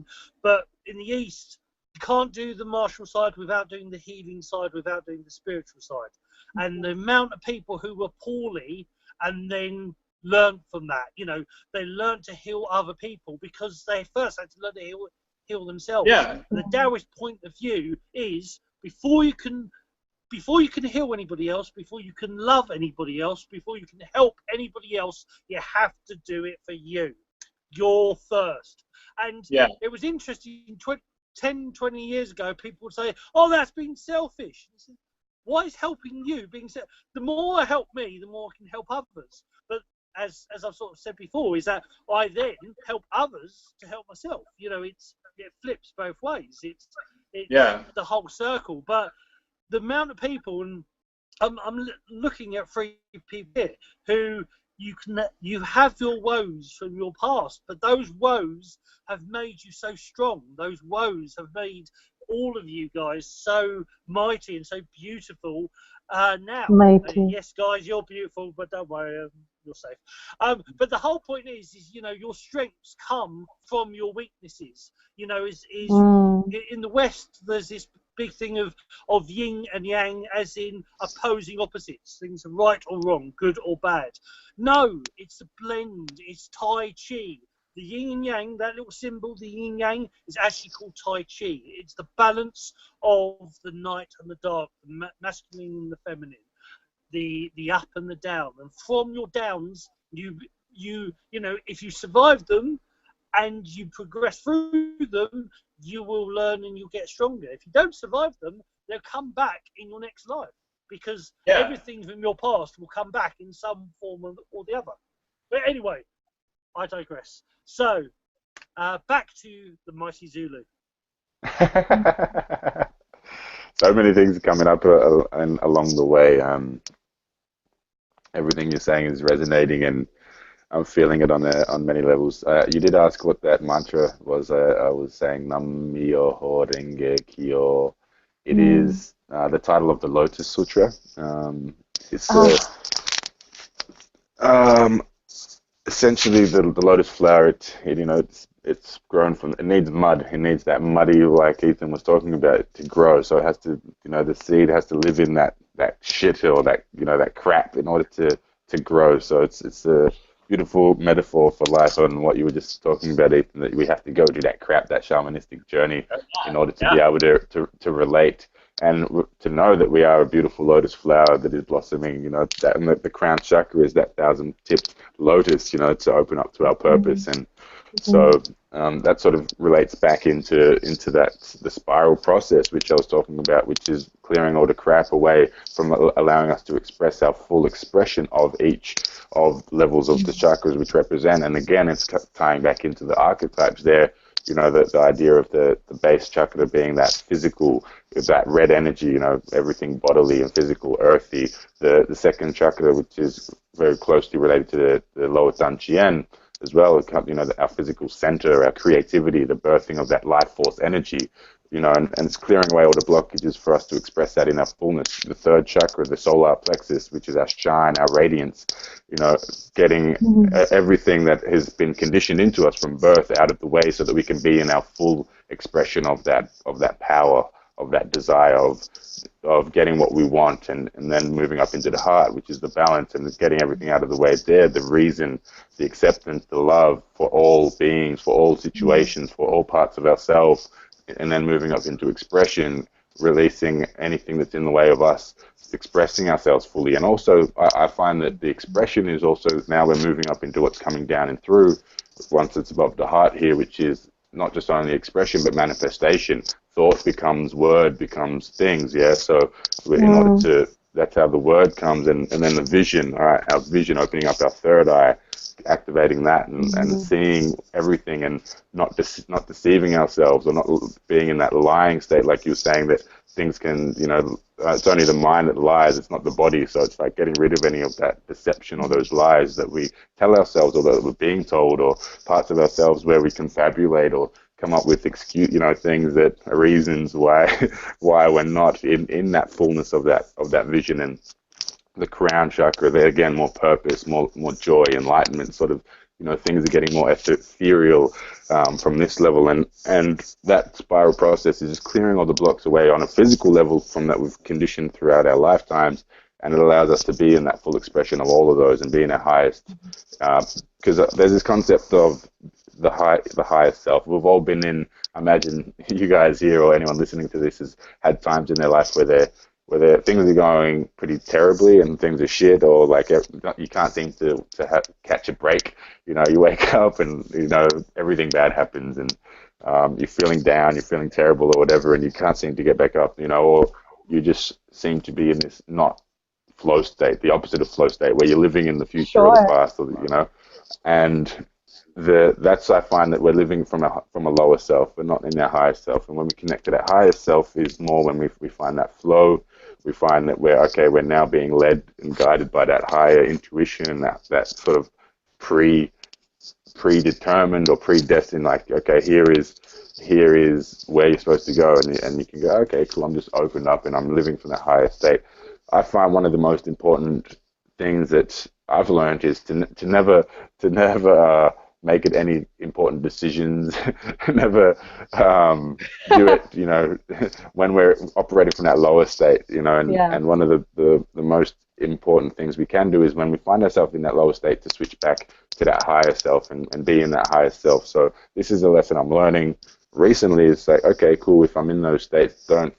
but in the East, you can't do the martial side without doing the healing side, without doing the spiritual side. And the amount of people who were poorly and then learned from that, you know, they learned to heal other people because they first had to learn to heal themselves. Yeah. The Taoist point of view is before you can heal anybody else, before you can love anybody else, before you can help anybody else, you have to do it for you. You're first. And it was interesting, 10, 20 years ago, people would say, oh, that's being selfish. Why is helping you being selfish? The more I help me, the more I can help others. But as I've sort of said before, is that I then help others to help myself. You know, it flips both ways. It's the whole circle. But the amount of people, and I'm looking at 3 people here who you have your woes from your past, but those woes have made you so strong. Those woes have made all of you guys so mighty and so beautiful now. Yes, guys, you're beautiful, but don't worry, you're safe. But the whole point is you know, your strengths come from your weaknesses. You know, in the West, there's this big thing of yin and yang, as in opposing opposites. Things are right or wrong, good or bad. No, it's a blend. It's Tai Chi. The yin and yang, that little symbol, the yin and yang, is actually called Tai Chi. It's the balance of the night and the dark, the masculine and the feminine, the up and the down. And from your downs, you know, if you survive them and you progress through them, you will learn and you'll get stronger. If you don't survive them, they'll come back in your next life, because everything from your past will come back in some form or the other. But anyway, I digress. So, back to the mighty Zulu. So many things coming up and along the way. Everything you're saying is resonating, and I'm feeling it on many levels. You did ask what that mantra was. I was saying Nam Myoho Renge Kyo. It is the title of the Lotus Sutra. It's essentially the lotus flower. It's grown from. It needs mud. It needs that muddy, like Ethan was talking about, to grow. So it has to, the seed has to live in that shit or that crap in order to grow. So it's a beautiful metaphor for life and what you were just talking about, Ethan, that we have to go do that crap, that shamanistic journey in order to be able to relate and to know that we are a beautiful lotus flower that is blossoming, that, and the crown chakra is that 1,000-tipped lotus, to open up to our purpose. And so that sort of relates back into the spiral process, which I was talking about, which is clearing all the crap away from allowing us to express our full expression of each of levels of the chakras which represent. And again, it's tying back into the archetypes there, the idea of the base chakra being that physical, that red energy, everything bodily and physical, earthy. The second chakra, which is very closely related to the lower Tantien as well, our physical center, our creativity, the birthing of that life force energy, and it's clearing away all the blockages for us to express that in our fullness. The third chakra, the solar plexus, which is our shine, our radiance, getting everything that has been conditioned into us from birth out of the way so that we can be in our full expression of that power, of that desire, of getting what we want, and then moving up into the heart, which is the balance, and getting everything out of the way there, the reason, the acceptance, the love for all beings, for all situations, for all parts of ourselves, and then moving up into expression, releasing anything that's in the way of us expressing ourselves fully. And also, I find that the expression is also, now we're moving up into what's coming down and through, once it's above the heart here, which is not just only expression, but manifestation. Thought becomes word, becomes things, yeah? So in order to, that's how the word comes, and then the vision, all right, our vision, opening up our third eye, activating that, and seeing everything, and not deceiving ourselves, or not being in that lying state, like you were saying, that things can, it's only the mind that lies, it's not the body. So it's like getting rid of any of that deception or those lies that we tell ourselves, or that we're being told, or parts of ourselves where we confabulate or come up with excuse, things that are reasons why we're not in that fullness of that vision. And the crown chakra there, again, more purpose, more joy, enlightenment, sort of, things are getting more ethereal from this level, and that spiral process is just clearing all the blocks away on a physical level from that we've conditioned throughout our lifetimes, and it allows us to be in that full expression of all of those and be in our highest, because there's this concept of the highest self. We've all been in, imagine you guys here or anyone listening to this has had times in their life where things are going pretty terribly and things are shit, or like you can't seem to catch a break. You wake up and everything bad happens, and you're feeling down, you're feeling terrible or whatever, and you can't seem to get back up, or you just seem to be in this not flow state, the opposite of flow state, where you're living in the future or the past, or and that's, I find that we're living from a lower self. We're not in our higher self, and when we connect to that higher self is more when we find that flow. We find that we're now being led and guided by that higher intuition, and that sort of predetermined or predestined, like, okay, here is where you're supposed to go, and you can go, okay, cool, I'm just opened up and I'm living from that higher state. I find one of the most important things that I've learned is to never make it any important decisions, never do it, when we're operating from that lower state, and one of the most important things we can do is when we find ourselves in that lower state to switch back to that higher self and be in that higher self. So this is a lesson I'm learning recently. It's like, okay, cool, if I'm in those states, don't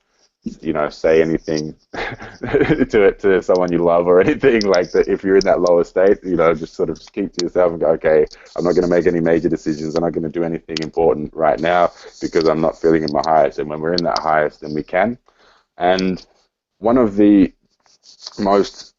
say anything to someone you love or anything like that. If you're in that lower state, just sort of keep to yourself and go, okay, I'm not going to make any major decisions. I'm not going to do anything important right now because I'm not feeling in my highest. And when we're in that highest, then we can. And one of the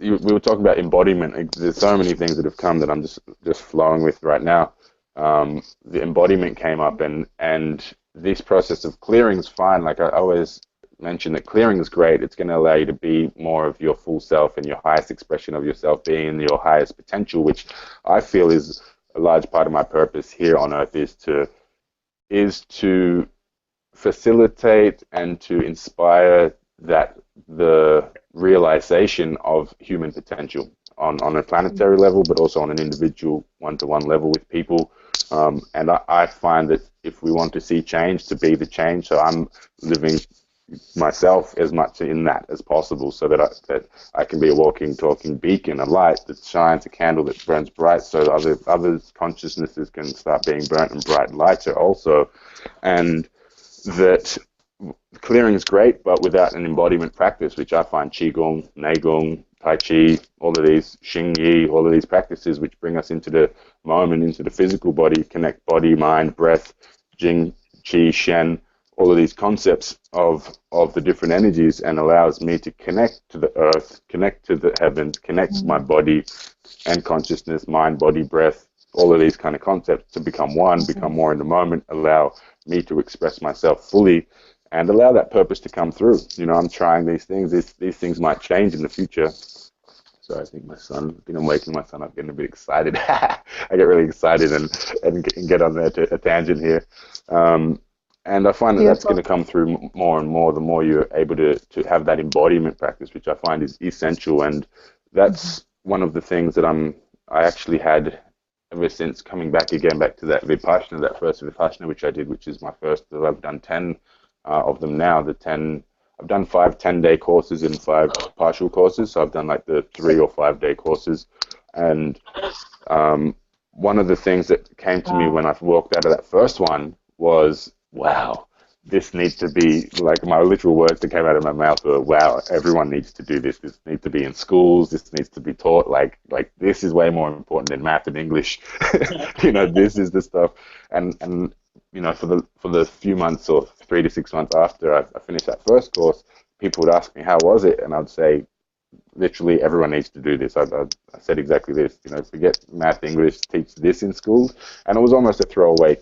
we were talking about embodiment. There's so many things that have come that I'm just flowing with right now. The embodiment came up, and this process of clearing is fine. Like I always mentioned that clearing is great. It's going to allow you to be more of your full self and your highest expression of yourself, being your highest potential, which I feel is a large part of my purpose here on earth, is to facilitate and to inspire the realization of human potential on a planetary level, but also on an individual one-to-one level with people. And I find that if we want to see change, to be the change, so I'm living myself as much in that as possible, so that I can be a walking, talking beacon, a light that shines, a candle that burns bright, so others' consciousnesses can start being burnt and bright lighter also. And that clearing is great, but without an embodiment practice, which I find qigong, neigong, tai chi, all of these xingyi, all of these practices which bring us into the moment, into the physical body, connect body, mind, breath, jing, qi, shen, all of these concepts of the different energies, and allows me to connect to the earth, connect to the heavens, connect my body and consciousness, mind, body, breath, all of these kind of concepts to become one, become more in the moment, allow me to express myself fully, and allow that purpose to come through. You know, I'm trying these things. These things might change in the future. So I think I'm waking my son up, getting a bit excited. I get really excited and get on there to a tangent here. And I find that that's going to come through more and more the more you're able to have that embodiment practice, which I find is essential. And that's one of the things that I actually had ever since coming back to that Vipassana, that first Vipassana, which I did, which is my first. I've done 10 of them now. I've done 5 10-day courses and 5 partial courses. So I've done like the 3 or 5 day courses. And one of the things that came to me when I walked out of that first one was, wow, this needs to be, like, my literal words that came out of my mouth were, wow, everyone needs to do this. This needs to be in schools. This needs to be taught. Like this is way more important than math and English. You know, this is the stuff. And you know, for the few months or 3 to 6 months after I finished that first course, people would ask me, how was it? And I'd say, literally, everyone needs to do this. I said exactly this. You know, forget math, English, teach this in schools. And it was almost a throwaway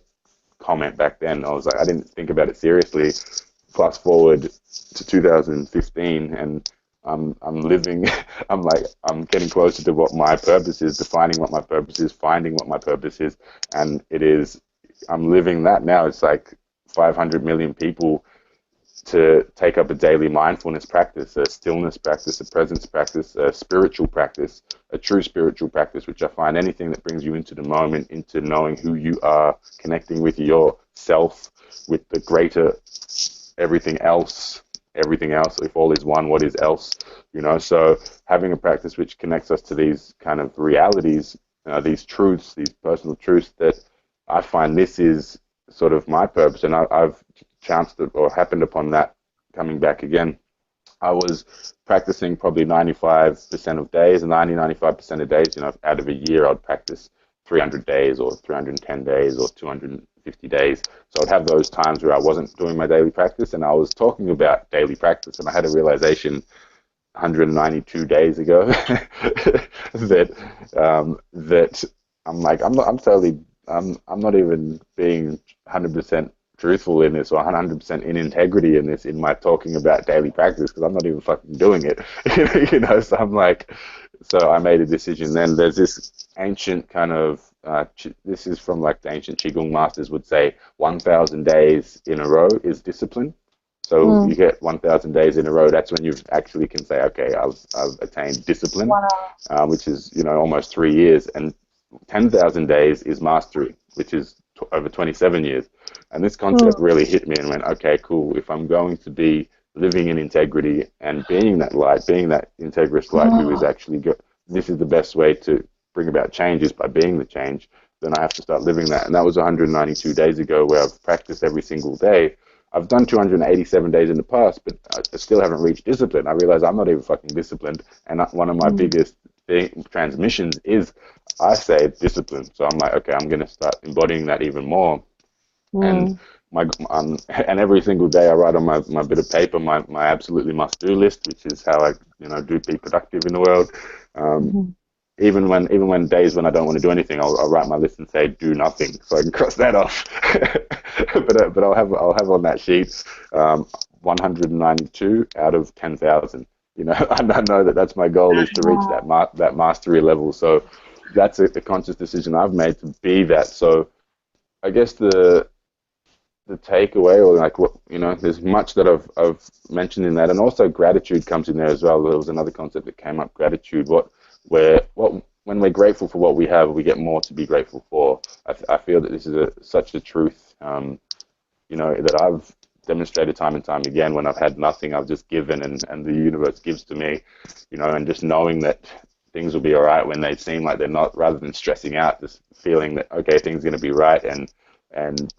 comment back then. I was like, I didn't think about it seriously. Fast forward to 2015, and I'm living. I'm getting closer to what my purpose is, defining what my purpose is, finding what my purpose is, and it is. I'm living that now. It's like 500 million people to take up a daily mindfulness practice, a stillness practice, a presence practice, a spiritual practice, a true spiritual practice, which I find anything that brings you into the moment, into knowing who you are, connecting with yourself, with the greater everything else, if all is one, what is else, you know? So having a practice which connects us to these kind of realities, these truths, these personal truths, that I find this is sort of my purpose, and I've chanced it or happened upon that coming back again. I was practicing probably 95% of days, 95% of days, you know, out of a year I'd practice 300 days or 310 days or 250 days. So I'd have those times where I wasn't doing my daily practice, and I was talking about daily practice, and I had a realization 192 days ago that I'm like, I'm not even being 100% truthful in this, or 100% in integrity in this, in my talking about daily practice, because I'm not even fucking doing it. You know, so I'm like, so I made a decision then. There's this ancient kind of, this is from like the ancient qigong masters would say, 1,000 days in a row is discipline. So you get 1,000 days in a row, that's when you actually can say, okay, I've attained discipline, which is, you know, almost 3 years. And 10,000 days is mastery, which is over 27 years. And this concept really hit me and went, okay, cool. If I'm going to be living in integrity and being that light, being that integrous light who is actually this is the best way to bring about change, is by being the change, then I have to start living that. And that was 192 days ago, where I've practiced every single day. I've done 287 days in the past, but I still haven't reached discipline. I realize I'm not even fucking disciplined. And one of my biggest transmissions is, I say, discipline. So I'm like, okay, I'm going to start embodying that even more. And and every single day I write on my bit of paper my absolutely must-do list, which is how I, you know, do be productive in the world. Even when days when I don't want to do anything, I'll write my list and say do nothing, so I can cross that off. But I'll have on that sheet 192 out of 10,000. You know, and I know that that's my goal, is to reach that mastery level. So that's a conscious decision I've made to be that. So I guess the takeaway, or like what, you know, there's much that I've mentioned in that, and also gratitude comes in there as well. There was another concept that came up, gratitude. When we're grateful for what we have, we get more to be grateful for. I feel that this is such a truth, you know, that I've demonstrated time and time again. When I've had nothing, I've just given, and the universe gives to me, you know, and just knowing that things will be all right when they seem like they're not, rather than stressing out, just feeling that, okay, things are going to be right, and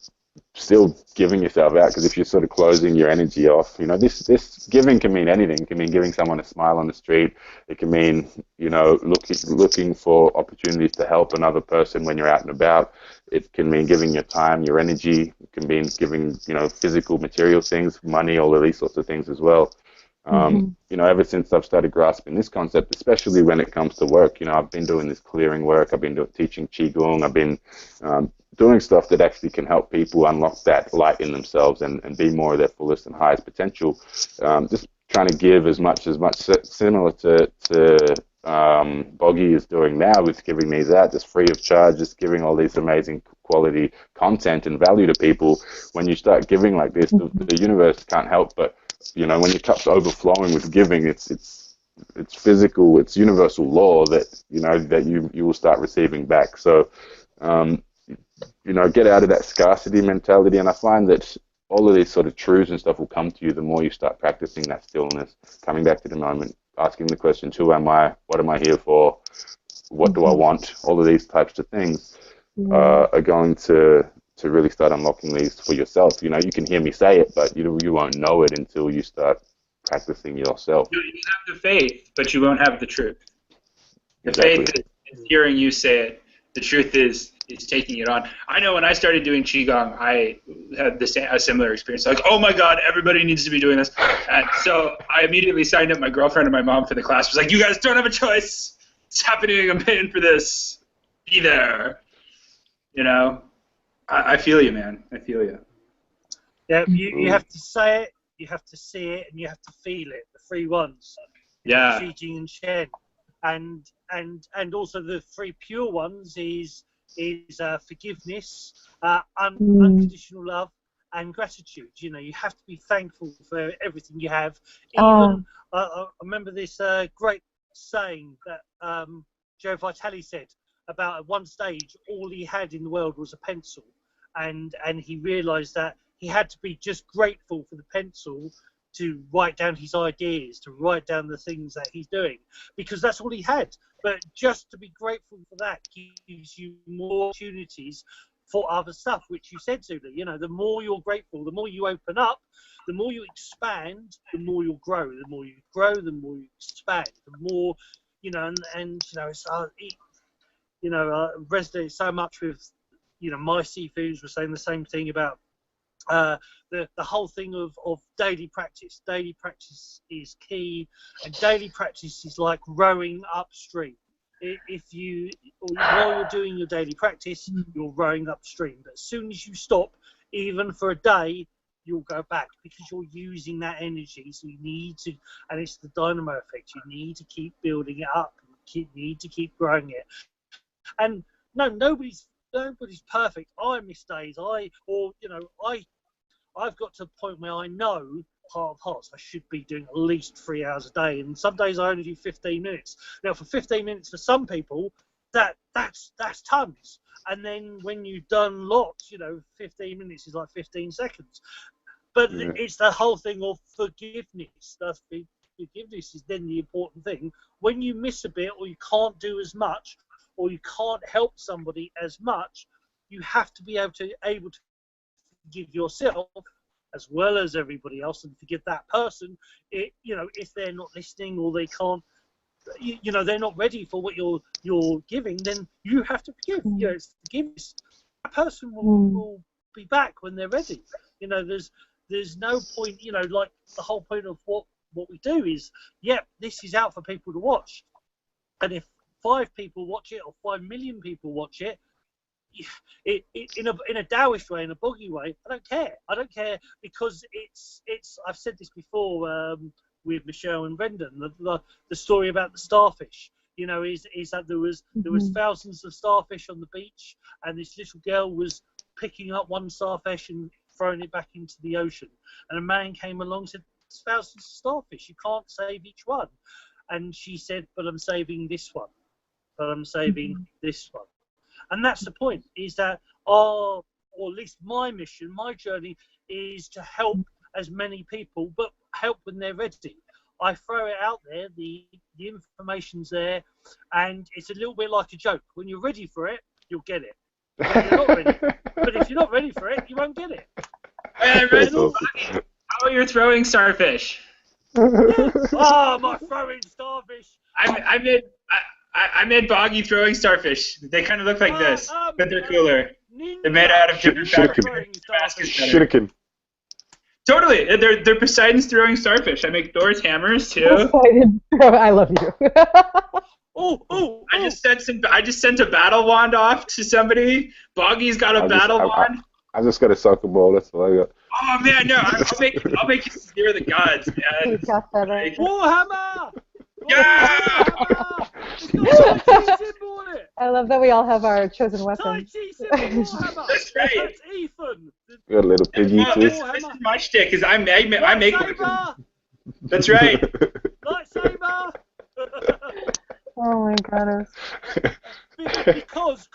still giving yourself out. Because if you're sort of closing your energy off, you know, this giving can mean anything. It can mean giving someone a smile on the street. It can mean, you know, looking for opportunities to help another person when you're out and about. It can mean giving your time, your energy. It can mean giving, you know, physical, material things, money, all of these sorts of things as well. You know, ever since I've started grasping this concept, especially when it comes to work, you know, I've been doing this clearing work. I've been teaching qigong. I've been doing stuff that actually can help people unlock that light in themselves and be more of their fullest and highest potential. Just trying to give as much similar to Boggy is doing now, with giving these out just free of charge, just giving all these amazing quality content and value to people. When you start giving like this, the universe can't help but, you know, when your cup's overflowing with giving, it's physical, it's universal law that, you know, that you will start receiving back. So, you know, get out of that scarcity mentality. And I find that all of these sort of truths and stuff will come to you the more you start practicing that stillness, coming back to the moment, asking the questions, who am I? What am I here for? What do I want? All of these types of things are going to really start unlocking these for yourself. You know, you can hear me say it, but you won't know it until you start practicing yourself. You have the faith, but you won't have the truth. The Exactly. faith is hearing you say it. The truth is taking it on. I know when I started doing qigong, I had a similar experience. Like, oh my God, everybody needs to be doing this. And so I immediately signed up my girlfriend and my mom for the class. I was like, you guys don't have a choice. It's happening. I'm paying for this. Be there. You know, I feel you, man. I feel you. Yeah, you have to say it, you have to see it, and you have to feel it. The three ones. Yeah. Qi, Jing, and Shen. And also the three pure ones is forgiveness, unconditional love, and gratitude. You know, you have to be thankful for everything you have. Even I remember this great saying that Joe Vitale said about, at one stage all he had in the world was a pencil, and he realised that he had to be just grateful for the pencil to write down his ideas, to write down the things that he's doing, because that's all he had. But just to be grateful for that gives you more opportunities for other stuff, which you said, Zulu. You know, the more you're grateful, the more you open up, the more you expand, the more you'll grow. The more you grow, the more you expand. The more, you know, and you know, it's resonates so much with, you know, my seafoods were saying the same thing about the whole thing of daily practice. Daily practice is key, and daily practice is like rowing upstream. While you're doing your daily practice, you're rowing upstream. But as soon as you stop, even for a day, you'll go back, because you're using that energy. So you need to, and it's the dynamo effect. You need to keep building it up. You need to keep growing it. And no, nobody's perfect. I miss days. I've got to the point where I know, heart of hearts, I should be doing at least 3 hours a day, and some days I only do 15 minutes. Now, for 15 minutes for some people, that's tons. And then when you've done lots, you know, 15 minutes is like 15 seconds. But it's the whole thing of forgiveness. Forgiveness is then the important thing. When you miss a bit, or you can't do as much, or you can't help somebody as much, you have to be able to forgive yourself as well as everybody else, and forgive that person. You know, if they're not listening, or they can't, you know, they're not ready for what you're giving, then you have to forgive. You know, it's forgiveness. That person will be back when they're ready. You know, there's no point. You know, like the whole point of what we do is, this is out for people to watch, and if 5 people watch it, or 5 million people watch it, in a Taoist way, in a boggy way, I don't care. I don't care because it's. I've said this before with Michelle and Brendan. The story about the starfish. You know, is that there was thousands of starfish on the beach, and this little girl was picking up one starfish and throwing it back into the ocean. And a man came along and said, "There's thousands of starfish. You can't save each one." And she said, "But I'm saving this one. But I'm saving this one." And that's the point, is that or at least my mission, my journey, is to help as many people, but help when they're ready. I throw it out there, the information's there, and it's a little bit like a joke. When you're ready for it, you'll get it. But you're not ready. But if you're not ready for it, you won't get it. How are you throwing starfish? Yeah. Oh, my throwing starfish. I made boggy throwing starfish. They kind of look like this, but they're cooler. They're made out of different fabrics. Shuriken. Totally, they're Poseidon's throwing starfish. I make Thor's hammers too. Poseidon. I love you. I just sent a battle wand off to somebody. Boggy's got a battle wand. I just got a soccer ball. That's all I got. Oh man, no! I'll make you steer the gods, man. Warhammer! Yeah! I love that we all have our chosen weapons. That's right. That's Ethan. We got a little piggy too. This is my shtick, because I make weapons. That's right. Lightsaber! Oh my goodness. Because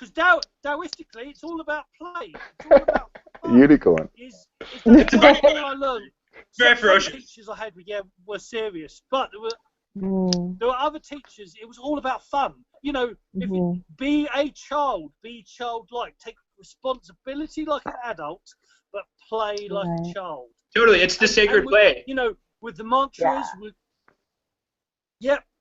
Taoistically, it's all about play. It's all about fun. Unicorn. It's one thing I learned. Very Some ferocious. teachers I had were serious, but there were other teachers. It was all about fun. You know, be a child, be childlike, take responsibility like an adult, but play like a child. Totally, it's the sacred play. You know, with the mantras,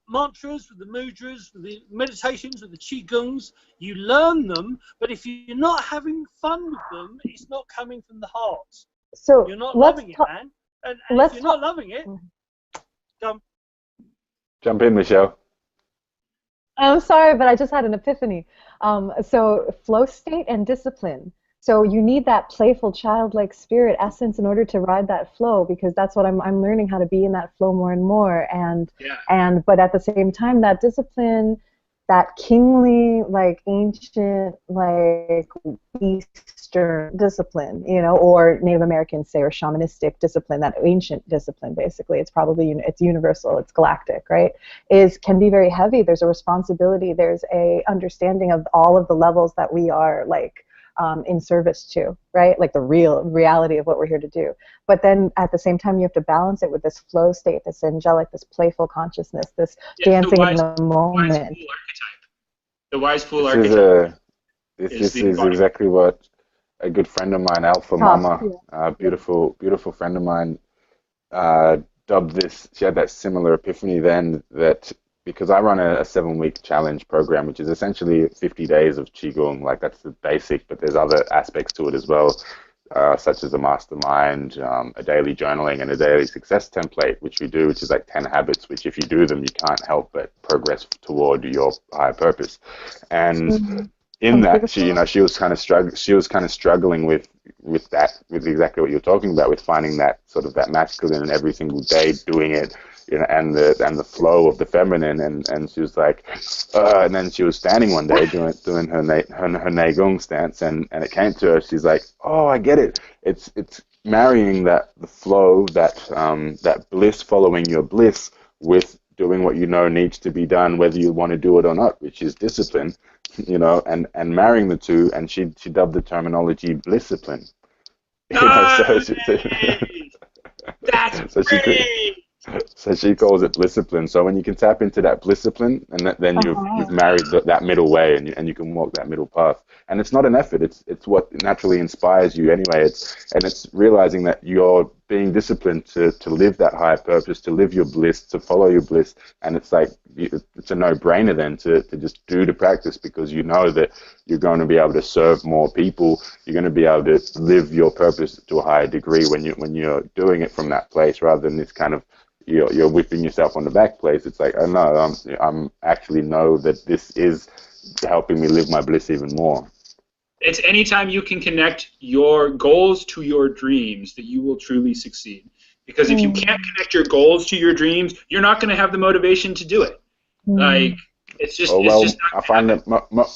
mantras, with the mudras, with the meditations, with the qigongs, you learn them, but if you're not having fun with them, it's not coming from the heart. So you're not loving it, man. And if you're not loving it, jump in, Michelle. I'm sorry, but I just had an epiphany. So flow state and discipline. So you need that playful, childlike spirit essence in order to ride that flow, because that's what I'm learning how to be in that flow more and more. But at the same time, that discipline, that kingly, like ancient, like Eastern discipline, you know, or Native Americans say, or shamanistic discipline, that ancient discipline, basically, it's probably, it's universal, it's galactic, right, can be very heavy. There's a responsibility, there's a understanding of all of the levels that we are, like, in service to, right? Like the reality of what we're here to do. But then at the same time, you have to balance it with this flow state, this angelic, this playful consciousness, this dancing in the moment. The wise fool archetype. This is exactly what a good friend of mine, Alpha Mama, beautiful friend of mine, dubbed this. She had that similar epiphany then, that because I run a 7-week challenge program, which is essentially 50 days of qigong. Like, that's the basic, but there's other aspects to it as well, such as a mastermind, a daily journaling, and a daily success template, which we do, which is like 10 habits, which if you do them, you can't help but progress toward your higher purpose. And in that, she was kind of struggling with exactly what you're talking about, with finding that sort of that masculine and every single day doing it, you know, and the flow of the feminine, and she was like, and then she was standing one day doing her Neigong stance, and it came to her. She's like, oh, I get it. It's marrying the flow, that bliss, following your bliss, with doing what you know needs to be done, whether you want to do it or not, which is discipline, you know, and marrying the two. And she dubbed the terminology blisscipline. That's great. So she calls it blisscipline. So when you can tap into that blisscipline, and then you've married that middle way, and you can walk that middle path. And it's not an effort. It's what naturally inspires you anyway. It's realizing that you're being disciplined to live that higher purpose, to live your bliss, to follow your bliss. And it's like, it's a no-brainer then to just do the practice, because you know that you're going to be able to serve more people. You're going to be able to live your purpose to a higher degree when you're doing it from that place, rather than this kind of, you're whipping yourself on the back place. It's like, oh no, I'm actually know that this is helping me live my bliss even more. It's anytime you can connect your goals to your dreams that you will truly succeed. Because if you can't connect your goals to your dreams, you're not going to have the motivation to do it. Like, it's just, well, it's just not I find that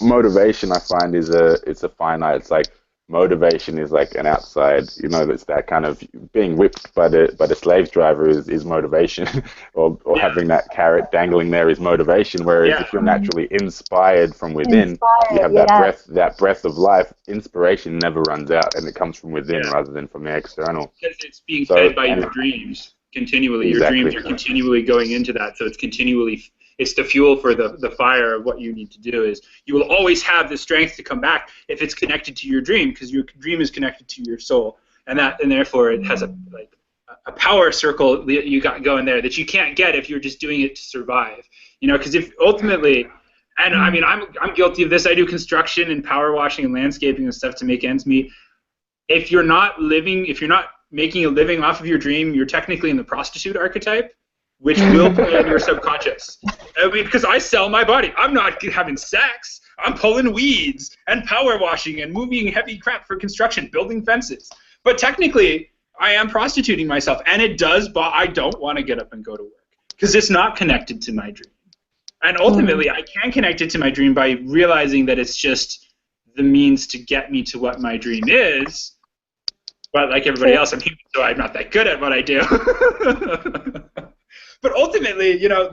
motivation, I find, it's a finite. It's like motivation is like an outside. You know, it's that kind of being whipped by the slave driver is motivation, or having that carrot dangling there is motivation. Whereas if you're naturally inspired from within, you have that breath of life. Inspiration never runs out, and it comes from within rather than from the external. Because it's being fed by your dreams continually. Exactly. Your dreams are continually going into that, so it's continually. It's the fuel for the fire of what you need to do. Is you will always have the strength to come back if it's connected to your dream, because your dream is connected to your soul, and therefore it has a power circle that you got going there that you can't get if you're just doing it to survive. You know, because if ultimately, and I mean I'm guilty of this. I do construction and power washing and landscaping and stuff to make ends meet. If you're not making a living off of your dream, you're technically in the prostitute archetype, which will play in your subconscious. I mean, because I sell my body. I'm not having sex. I'm pulling weeds and power washing and moving heavy crap for construction, building fences. But technically, I am prostituting myself, and it does, but I don't want to get up and go to work because it's not connected to my dream. And ultimately, I can connect it to my dream by realizing that it's just the means to get me to what my dream is. But like everybody else, I'm human, so I'm not that good at what I do. But ultimately, you know,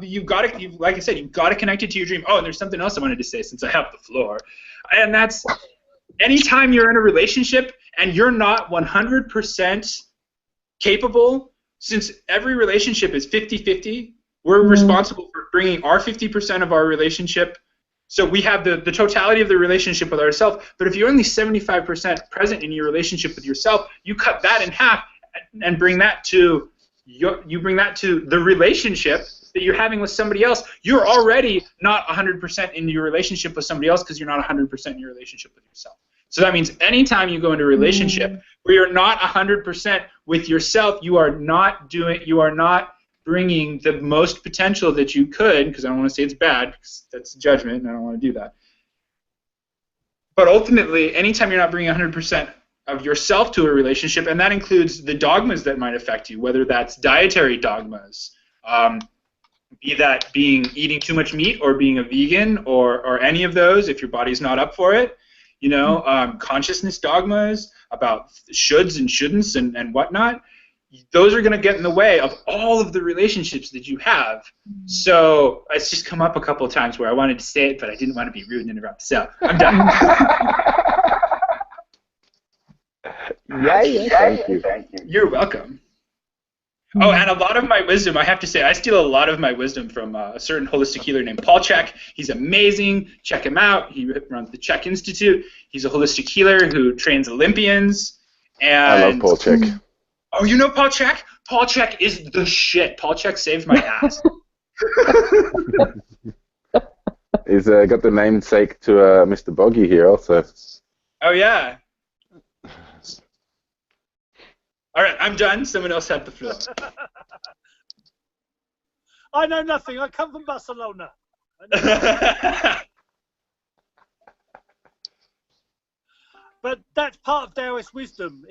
like I said, you've got to connect it to your dream. Oh, and there's something else I wanted to say since I have the floor. And that's anytime you're in a relationship and you're not 100% capable, since every relationship is 50-50, we're responsible for bringing our 50% of our relationship. So we have the totality of the relationship with ourselves. But if you're only 75% present in your relationship with yourself, you cut that in half and bring that to the relationship that you're having with somebody else. You're already not 100% in your relationship with somebody else because you're not 100% in your relationship with yourself. So that means anytime you go into a relationship where you're not 100% with yourself, you are not bringing the most potential that you could, because I don't want to say it's bad, because that's judgment, and I don't want to do that. But ultimately, anytime you're not bringing 100% of yourself to a relationship, and that includes the dogmas that might affect you, whether that's dietary dogmas, be that eating too much meat or being a vegan or any of those if your body's not up for it, you know, consciousness dogmas about shoulds and shouldn'ts and whatnot. Those are going to get in the way of all of the relationships that you have. So it's just come up a couple of times where I wanted to say it, but I didn't want to be rude and interrupt. So I'm done. Thank you. You're welcome. Oh, and a lot of my wisdom, I have to say, I steal a lot of my wisdom from a certain holistic healer named Paul Chek. He's amazing. Check him out. He runs the Chek Institute. He's a holistic healer who trains Olympians. And I love Paul Chek. Oh, you know Paul Chek? Paul Chek is the shit. Paul Chek saved my ass. He's got the namesake to Mr. Boggy here also. Oh, yeah. All right, I'm done. Someone else had the floor. I know nothing. I come from Barcelona. But that's part of Taoist wisdom.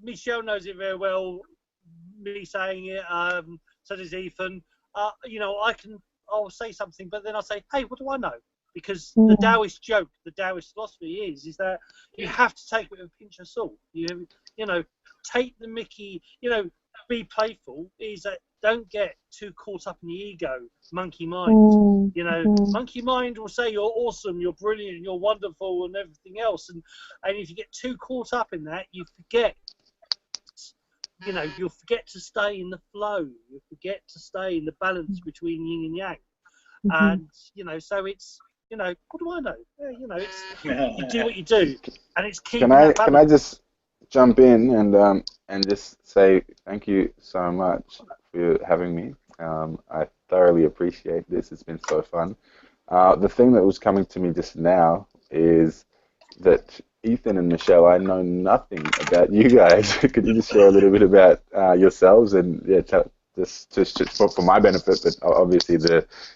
Michelle knows it very well. Me saying it. So does Ethan. You know, I'll say something, but then I'll say, hey, what do I know? Because the Taoist joke, the Taoist philosophy is that you have to take it with a pinch of salt. You know, take the mickey, you know, be playful, is that don't get too caught up in the ego, monkey mind. You know, monkey mind will say you're awesome, you're brilliant, you're wonderful and everything else. And if you get too caught up in that, you forget, you know, you'll forget to stay in the flow. You forget to stay in the balance between yin and yang. And, you know, so it's, you know, what do I know? You know, it's you do what you do, and it's keeping that balance. Can I just jump in and just say thank you so much for having me. I thoroughly appreciate this. It's been so fun. The thing that was coming to me just now is that Ethan and Michelle, I know nothing about you guys. Could you just share a little bit about yourselves and just for my benefit, but obviously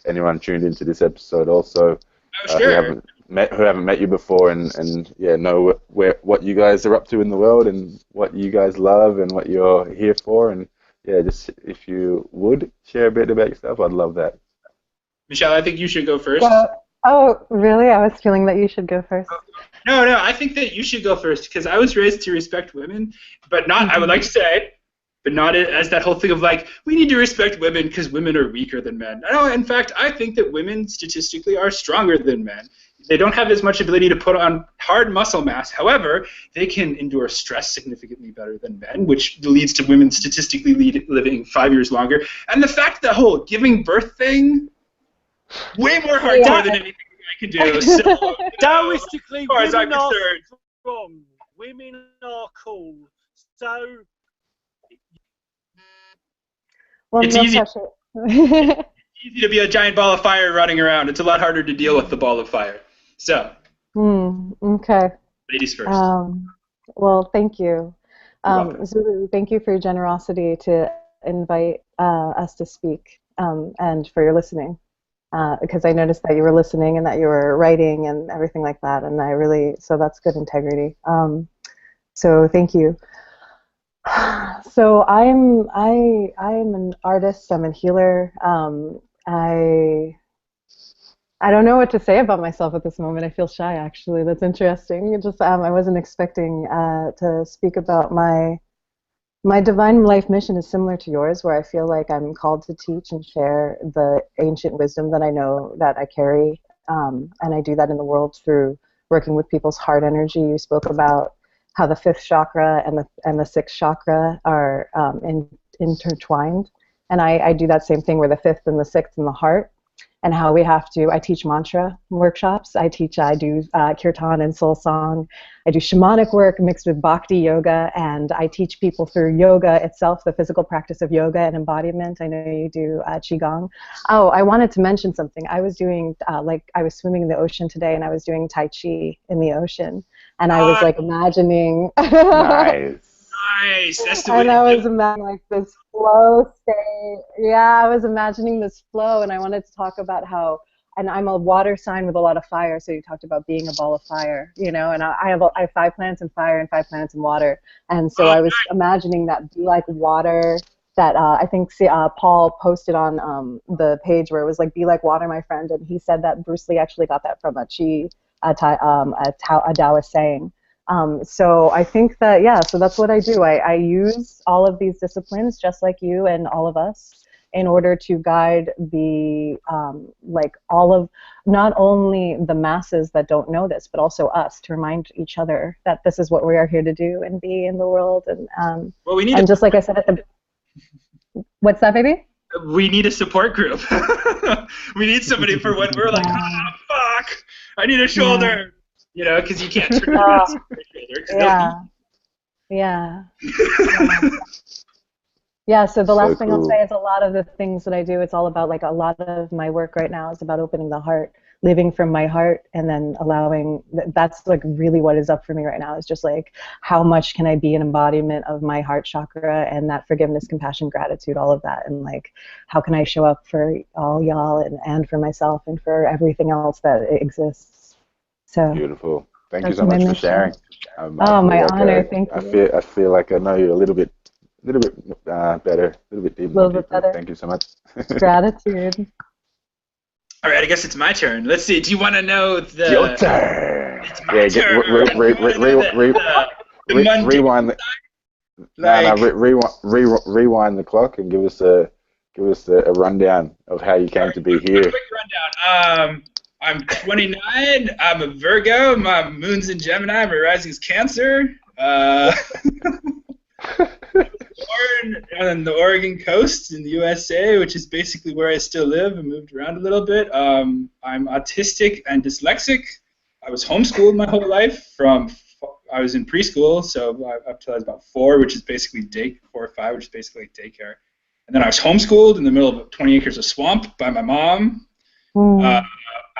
anyone tuned into this episode also. Sure. haven't met you before, and yeah, know what you guys are up to in the world and what you guys love and what you're here for. And yeah, just if you would share a bit about yourself, I'd love that. Michelle, I think you should go first. Oh, really? I was feeling that you should go first. No, I think that you should go first because I was raised to respect women, but not, I would like to say, but not as that whole thing of like, we need to respect women because women are weaker than men. No, in fact, I think that women statistically are stronger than men. They don't have as much ability to put on hard muscle mass. However, they can endure stress significantly better than men, which leads to women statistically living 5 years longer. And the fact that whole giving birth thing, way more hardcore than anything I can do. So, Taoistically, as far as I'm women are concerned, strong. Women are cool. So, Well, it's no easy. pressure. It's easy to be a giant ball of fire running around. It's a lot harder to deal with the ball of fire. So, Okay. ladies first. Well, thank you. welcome. Zulu, thank you for your generosity to invite us to speak and for your listening. Because I noticed that you were listening and that you were writing and everything like that, and so that's good integrity. So thank you. So I'm an artist. I'm a healer. I don't know what to say about myself at this moment. I feel shy, actually. That's interesting. I wasn't expecting to speak about my divine life mission is similar to yours, where I feel like I'm called to teach and share the ancient wisdom that I know that I carry, and I do that in the world through working with people's heart energy. You spoke about how the fifth chakra and the sixth chakra are intertwined, and I do that same thing where the fifth and the sixth in the heart. And how I teach mantra workshops. I do kirtan and soul song. I do shamanic work mixed with bhakti yoga, and I teach people through yoga itself, the physical practice of yoga and embodiment. I know you do qigong. Oh, I wanted to mention something. I was doing, I was swimming in the ocean today, and I was doing Tai Chi in the ocean, and I was imagining. Nice. That's the and I was imagining this flow state. Yeah, I was imagining this flow, and I wanted to talk about how, and I'm a water sign with a lot of fire, so you talked about being a ball of fire, and I have 5 planets in fire and 5 planets in water, and so I was imagining that be like water, that I think Paul posted on the page where it was like, be like water, my friend, and he said that Bruce Lee actually got that from a Taoist saying. So I think that, so that's what I do. I use all of these disciplines, just like you and all of us, in order to guide not only the masses that don't know this, but also us, to remind each other that this is what we are here to do and be in the world. And just like I said what's that, baby? We need a support group. We need somebody for when we're like, fuck, I need a shoulder. Because you can't turn your shoulder. Yeah, so the last thing I'll say is a lot of the things that I do, it's all about, a lot of my work right now is about opening the heart, living from my heart, and then allowing, that's really what is up for me right now, is just how much can I be an embodiment of my heart chakra and that forgiveness, compassion, gratitude, all of that, and how can I show up for all y'all and for myself and for everything else that exists. So beautiful. Thank you so much for sharing. My honor. Thank you. I feel like I know you a little bit better, a little bit deeper. Better. Thank you so much. Gratitude. All right, I guess it's my turn. Let's see. Do you want to know Your turn. It's my turn. Rewind. Rewind the clock and give us a rundown of how you came to be here. Quick rundown. I'm 29. I'm a Virgo. My moon's in Gemini. My rising is Cancer. Born on the Oregon coast in the USA, which is basically where I still live. I moved around a little bit. I'm autistic and dyslexic. I was homeschooled my whole life. I was in preschool, so up till I was about 4, which is basically 4 or 5, which is basically daycare. And then I was homeschooled in the middle of 20 acres of swamp by my mom.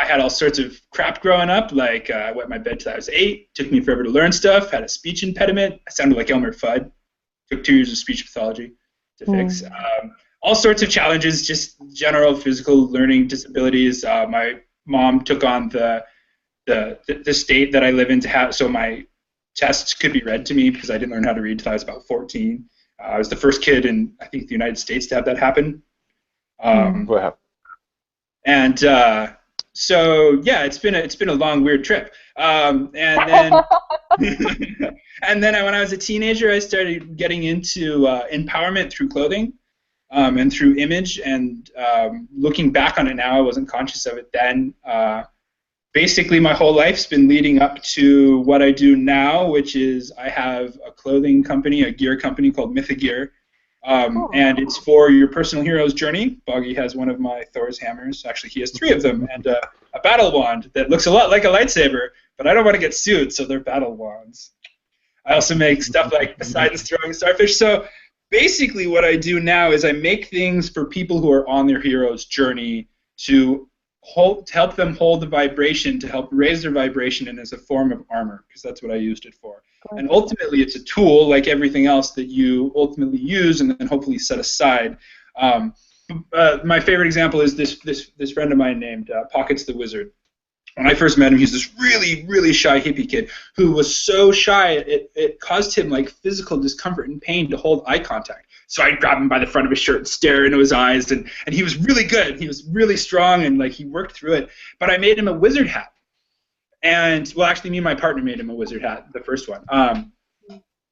I had all sorts of crap growing up, I wet my bed till I was 8. Took me forever to learn stuff. Had a speech impediment. I sounded like Elmer Fudd. Took 2 years of speech pathology to fix. All sorts of challenges, just general physical learning disabilities. My mom took on the the state that I live in to have, so my tests could be read to me because I didn't learn how to read until I was about 14. I was the first kid in, I think, the United States to have that happen. Wow. And so yeah, it's been a long, weird trip. And then and then when I was a teenager, I started getting into empowerment through clothing and through image. And looking back on it now, I wasn't conscious of it then. Basically, my whole life's been leading up to what I do now, which is I have a clothing company, a gear company called Mythagear. And it's for your personal hero's journey. Boggy has one of my Thor's hammers. Actually, he has 3 of them, and a battle wand that looks a lot like a lightsaber, but I don't want to get sued, so they're battle wands. I also make stuff like Poseidon's throwing starfish. So basically what I do now is I make things for people who are on their hero's journey to help them hold the vibration, to help raise their vibration, and as a form of armor, because that's what I used it for. And ultimately, it's a tool like everything else that you ultimately use and then hopefully set aside. My favorite example is this friend of mine named Pockets the Wizard. When I first met him, he was this really, really shy hippie kid who was so shy it caused him like physical discomfort and pain to hold eye contact. So I'd grab him by the front of his shirt and stare into his eyes, and he was really good. He was really strong, and like he worked through it. But I made him a wizard hat. And, well, actually, me and my partner made him a wizard hat, the first one.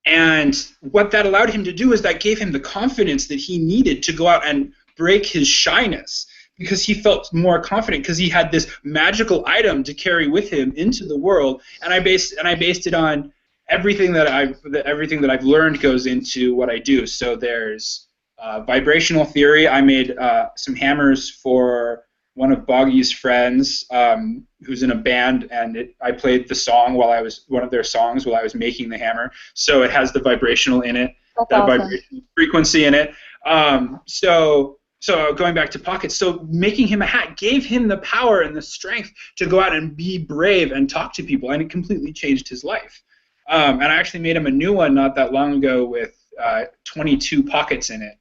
And what that allowed him to do is that gave him the confidence that he needed to go out and break his shyness, because he felt more confident because he had this magical item to carry with him into the world. And I based it on everything that I've learned goes into what I do. So there's vibrational theory. I made some hammers for one of Boggy's friends who's in a band, and I played the song one of their songs while I was making the hammer. So it has the vibrational in it, vibrational frequency in it. So going back to Pockets, so making him a hat gave him the power and the strength to go out and be brave and talk to people, and it completely changed his life. And I actually made him a new one not that long ago with 22 pockets in it.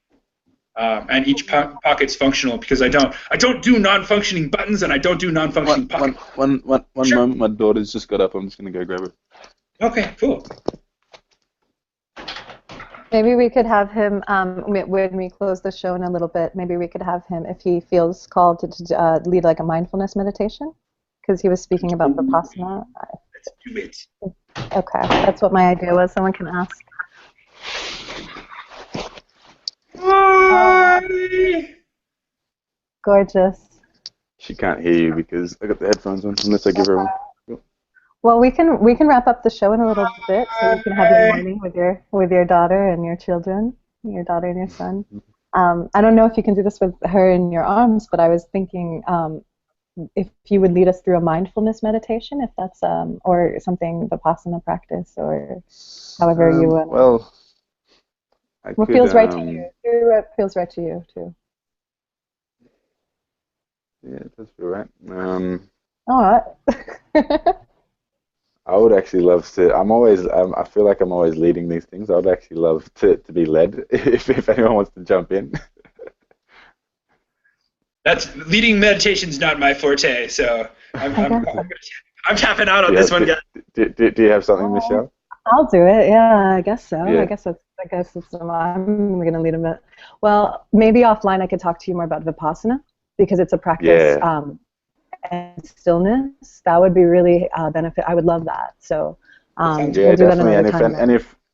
And each pocket's functional because I don't do non-functioning buttons, and I don't do non-functioning pockets. One Sure. moment, my daughter's just got up. I'm just gonna go grab her. Okay, cool. Maybe we could have him, when we close the show in a little bit, maybe we could have him, if he feels called to lead like a mindfulness meditation, because he was speaking about Vipassana. Let's do it. Okay, that's what my idea was. Someone can ask. Gorgeous. She can't hear you because I got the headphones on, unless I give her one. Well, we can wrap up the show in a little bit, so you can have your morning with your daughter and your children, your daughter and your son. I don't know if you can do this with her in your arms, but I was thinking if you would lead us through a mindfulness meditation, if that's or something Vipassana practice, or however you want. Well, what feels right to you? What feels right to you too? Yeah, it does feel right. All right. I would actually love to. I feel like I'm always leading these things. I would actually love to be led if anyone wants to jump in. That's leading meditation's not my forte, so I'm tapping out on this one, guys. Do you have something, Michelle? I'll do it. Yeah, I guess so. Yeah. I guess I'm going to lead a bit. Well, maybe offline I could talk to you more about Vipassana, because it's a practice. Yeah. And stillness, that would be really benefit. I would love that. So we'll do definitely. that another time.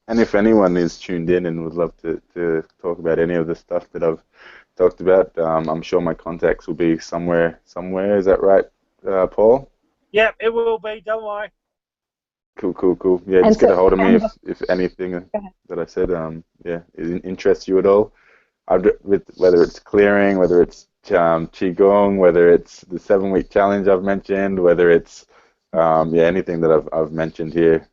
And if anyone is tuned in and would love to talk about any of the stuff that I've talked about, I'm sure my contacts will be somewhere. Is that right, Paul? Yeah, it will be. Don't worry. Cool. Yeah, just get a hold of me if anything that I said interests you at all. Whether it's clearing, whether it's qigong, whether it's the 7-week challenge I've mentioned, whether it's anything that I've mentioned here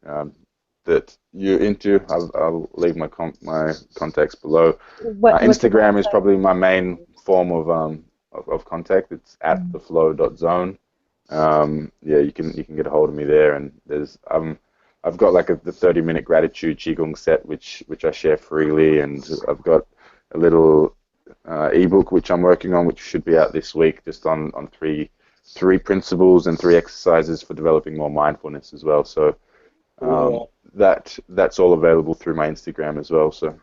that you're into, I'll leave my contacts below. Instagram is probably my main form of contact. It's at theflow.zone. You can get a hold of me there, and there's I've got like the 30-minute gratitude qigong set which I share freely, and I've got a little ebook which I'm working on, which should be out this week, just on 3 3 principles and 3 exercises for developing more mindfulness as well. So that's all available through my Instagram as well. So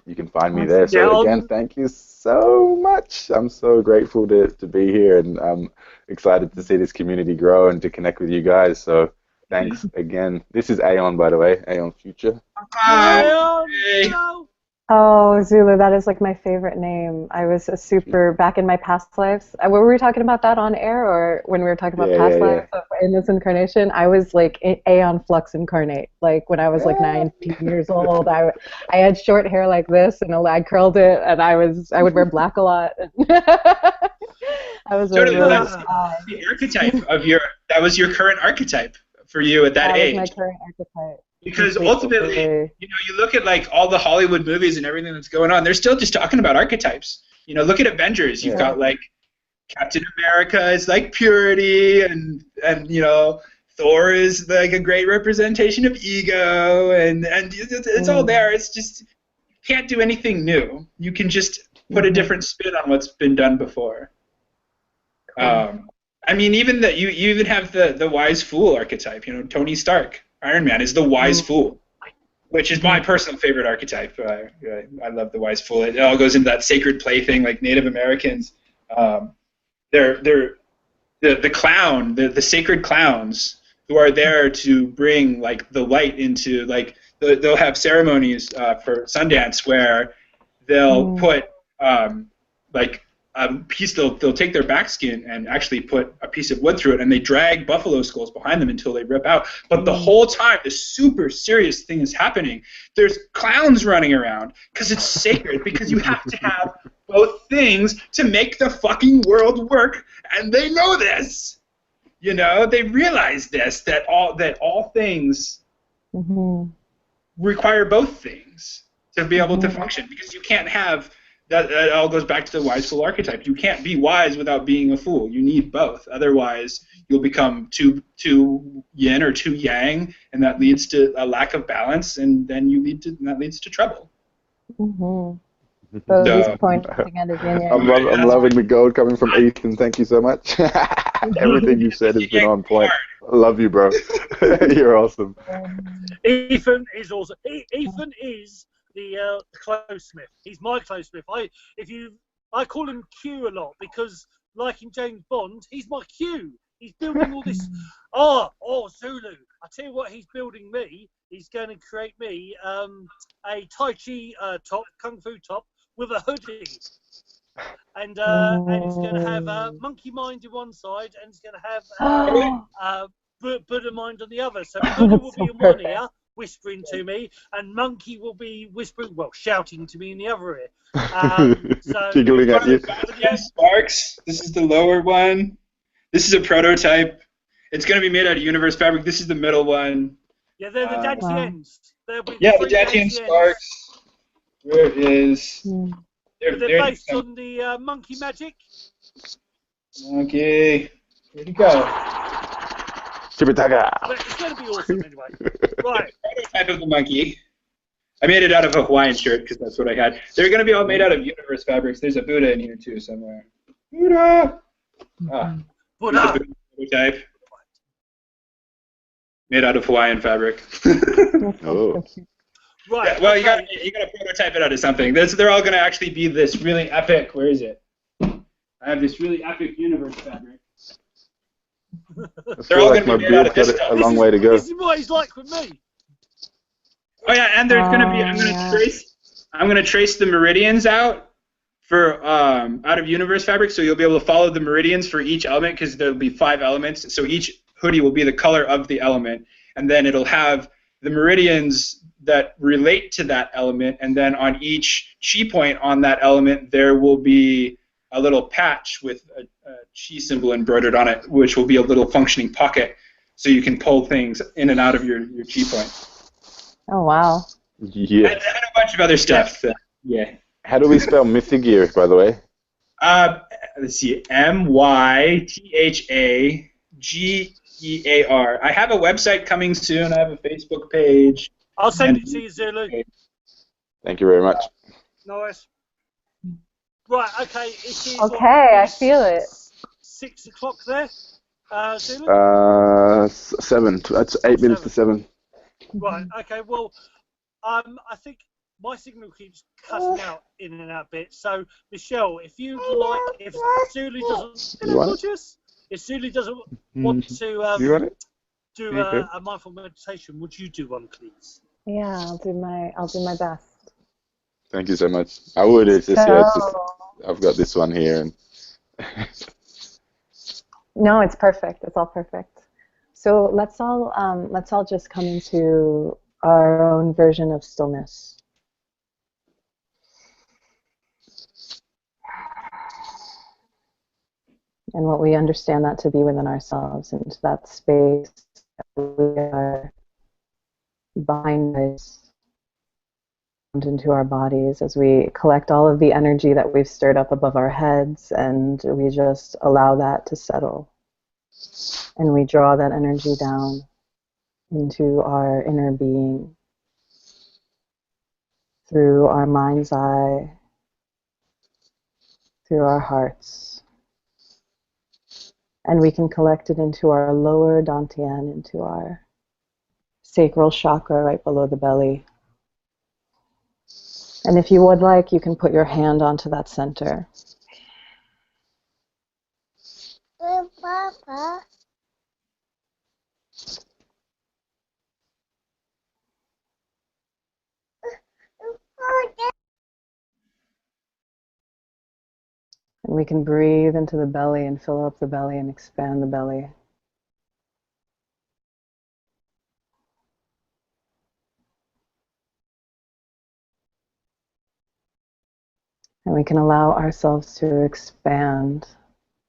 you can find me there. So again, thank you so much. I'm so grateful to be here, and I'm excited to see this community grow and to connect with you guys. So thanks again. This is Aeon, by the way, Aeon Future. Aeon, hello. Oh, Zulu, that is like my favorite name. I was a super, back in my past lives. Were we talking about that on air, or when we were talking about past lives in this incarnation? I was like Aeon Flux incarnate. Like when I was like 19 years old, I had short hair like this, and I curled it, and I would wear black a lot. I was sort of the archetype of that was your current archetype for you at that age. That was my current archetype. Because ultimately, you look at like all the Hollywood movies and everything that's going on, they're still just talking about archetypes. Look at Avengers. You've got like Captain America is like purity, and Thor is like a great representation of ego, and it's all there. It's just, you can't do anything new. You can just put a different spin on what's been done before. I mean, even you even have the wise fool archetype. Tony Stark. Iron Man is the wise fool, which is my personal favorite archetype. I love the wise fool. It all goes into that sacred play thing, like Native Americans. They're the clown, the sacred clowns who are there to bring like the light into like they'll have ceremonies for Sundance where they'll put like a piece. They'll take their back skin and actually put a piece of wood through it, and they drag buffalo skulls behind them until they rip out. But the whole time, this super serious thing is happening. There's clowns running around because it's sacred. Because you have to have both things to make the fucking world work, and they know this. They realize this, that all things require both things to be able to function. Because you can't have. That all goes back to the wise fool archetype. You can't be wise without being a fool. You need both. Otherwise, you'll become too yin or too yang, and that leads to a lack of balance, and then that leads to trouble. These points together. I'm loving the gold coming from Ethan. Thank you so much. Everything you said has been on point. I love you, bro. You're awesome. Ethan is awesome. Ethan is the clothesmith. He's my clothesmith. I call him Q a lot because, like in James Bond, he's my Q. He's building all this. Zulu. I tell you what, he's building me. He's going to create me a Tai Chi top, Kung Fu top with a hoodie, and it's going to have monkey mind on one side, and it's going to have Buddha mind on the other. So Buddha will be in one ear, whispering to me, and monkey will be whispering, shouting to me in the other ear. Giggling at you. Sparks. This is the lower one. This is a prototype. It's going to be made out of universe fabric. This is the middle one. Yeah, they're the Dantians. The Dantian sparks. Where it is. They're based on the monkey magic. Okay. Where'd it go? It's going to be awesome anyway. Right. Prototype of the monkey. I made it out of a Hawaiian shirt because that's what I had. They're going to be all made out of universe fabrics. There's a Buddha in here too somewhere. Buddha! Buddha! Prototype. Made out of Hawaiian fabric. Oh. Right. Yeah, well, you got to prototype it out of something. They're all going to actually be this really epic. Where is it? I have this really epic universe fabric. They're all going to be made out of this stuff. A long way to go. This is what he's like with me. Oh yeah, and there's going to be. I'm going to trace the meridians out for out of universe fabric, so you'll be able to follow the meridians for each element because there'll be 5 elements. So each hoodie will be the color of the element, and then it'll have the meridians that relate to that element, and then on each chi point on that element there will be a little patch with a chi symbol embroidered on it, which will be a little functioning pocket, so you can pull things in and out of your chi point. Oh wow! Yeah. And a bunch of other stuff. Yeah. How do we spell Mythagear, by the way? Let's see. Mythagear. I have a website coming soon. I have a Facebook page. I'll send it to you, Zulu. Thank you very much. Nice. Right, okay. It is okay, I feel it. 6 o'clock there, Zulu? 7. That's 8 minutes to 7. Right. Okay. Well, I think my signal keeps cutting out in and out a bit. So, Michelle, if you'd like, if Zulu doesn't, if Zulu doesn't want to you want it? do a mindful meditation, would you do one, please? Yeah, I'll do my best. Thank you so much. I would. It's just I've got this one here, and no, it's perfect. It's all perfect. So let's all just come into our own version of stillness. And what we understand that to be within ourselves, into that space that we are behind us into our bodies, as we collect all of the energy that we've stirred up above our heads, and we just allow that to settle. And we draw that energy down into our inner being through our mind's eye, through our hearts. And we can collect it into our lower dantian, into our sacral chakra right below the belly. And if you would like, you can put your hand onto that center. And we can breathe into the belly and fill up the belly and expand the belly. And we can allow ourselves to expand.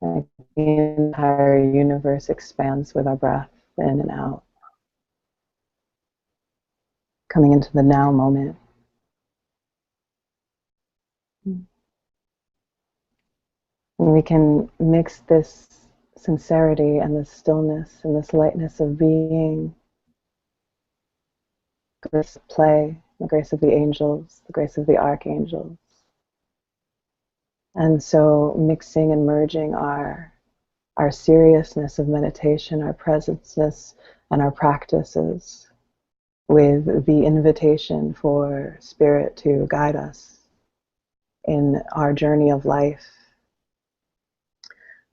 Like the entire universe expands with our breath in and out. Coming into the now moment. And we can mix this sincerity and this stillness and this lightness of being, the grace of play, the grace of the angels, the grace of the archangels. And so mixing and merging our seriousness of meditation, our presenceness, and our practices with the invitation for Spirit to guide us in our journey of life.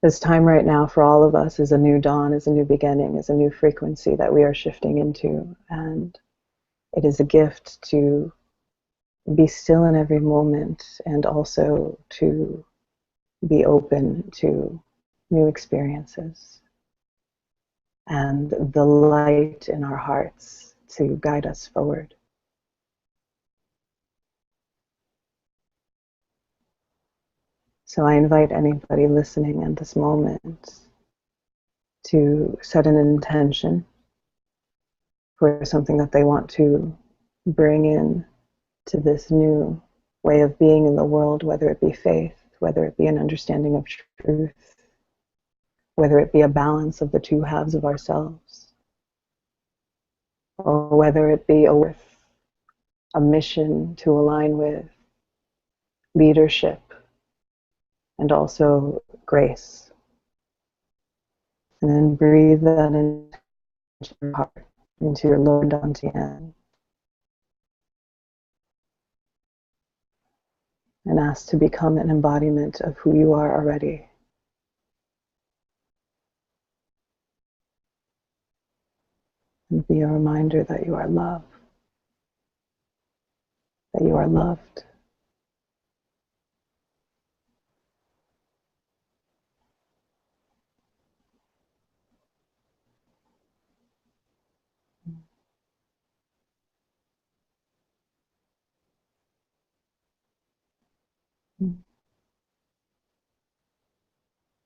This time right now for all of us is a new dawn, is a new beginning, is a new frequency that we are shifting into. And it is a gift to be still in every moment and also to be open to new experiences and the light in our hearts to guide us forward. So I invite anybody listening at this moment to set an intention for something that they want to bring in to this new way of being in the world, whether it be faith, whether it be an understanding of truth, whether it be a balance of the two halves of ourselves, or whether it be a mission to align with leadership and also grace. And then breathe that into your heart, into your lower dantian. And ask to become an embodiment of who you are already. And be a reminder that you are loved, that you are loved.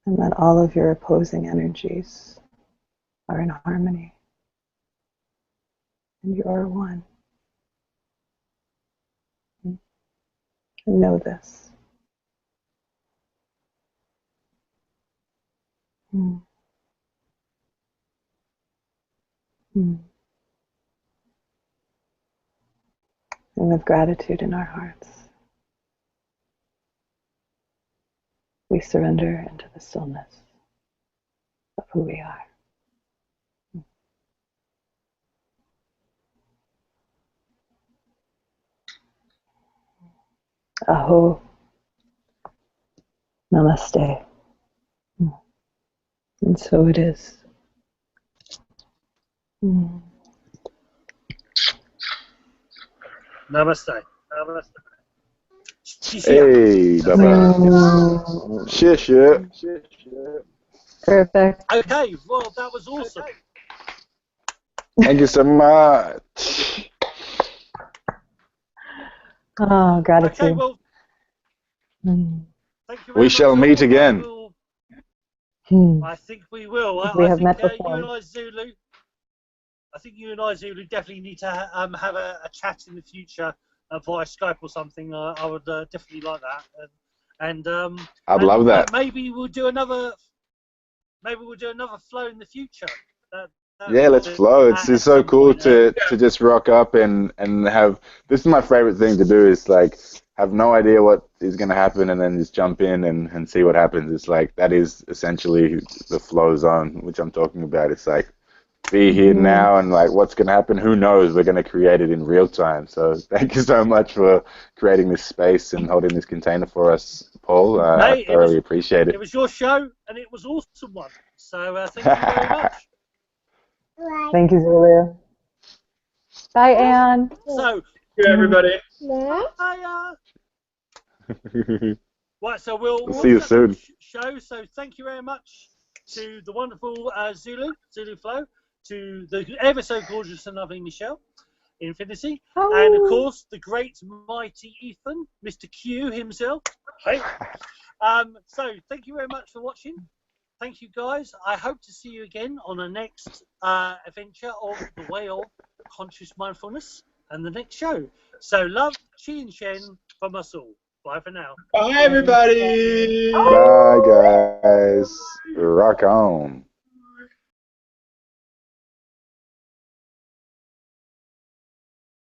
And that all of your opposing energies are in harmony. And you are one. And know this. Mm. Mm. And with gratitude in our hearts, we surrender into the stillness. who we are. Aho. Namaste. And so it is. Namaste. Namaste. Hey, bye-bye. Shit. Perfect. Okay, well, that was awesome. Thank you so much. Oh, gratitude. Okay, well, thank you very We much shall all. meet again. I think we will. We I have think met you before. and I, Zulu, I think you and I, Zulu, definitely need to have a chat in the future via Skype or something. I would definitely like that. I'd love that. Maybe we'll do another. Maybe we'll do another flow in the future. Yeah, let's flow. It's so cool to just rock up and have. This is my favorite thing to do. Is like have no idea what is going to happen and then just jump in and see what happens. It's like that is essentially the flow zone, which I'm talking about. It's like be here now and like what's going to happen. Who knows? We're going to create it in real time. So thank you so much for creating this space and holding this container for us, Paul. I thoroughly appreciate it. It was your show and it was an awesome one. So thank you very much. Thank you, Zulu. Bye, Anne. So, Thank you, everybody. bye. Right, so we'll see you soon. Show. So thank you very much to the wonderful Zulu Flow, to the ever so gorgeous and lovely Michelle Infinity, and of course the great mighty Ethan, Mr. Q himself. Hey. So thank you very much for watching. Thank you, guys. I hope to see you again on the next adventure of the Way of Conscious Mindfulness and the next show. So love, chi and shen from us all. Bye for now. Bye, everybody. Bye, guys. Rock on.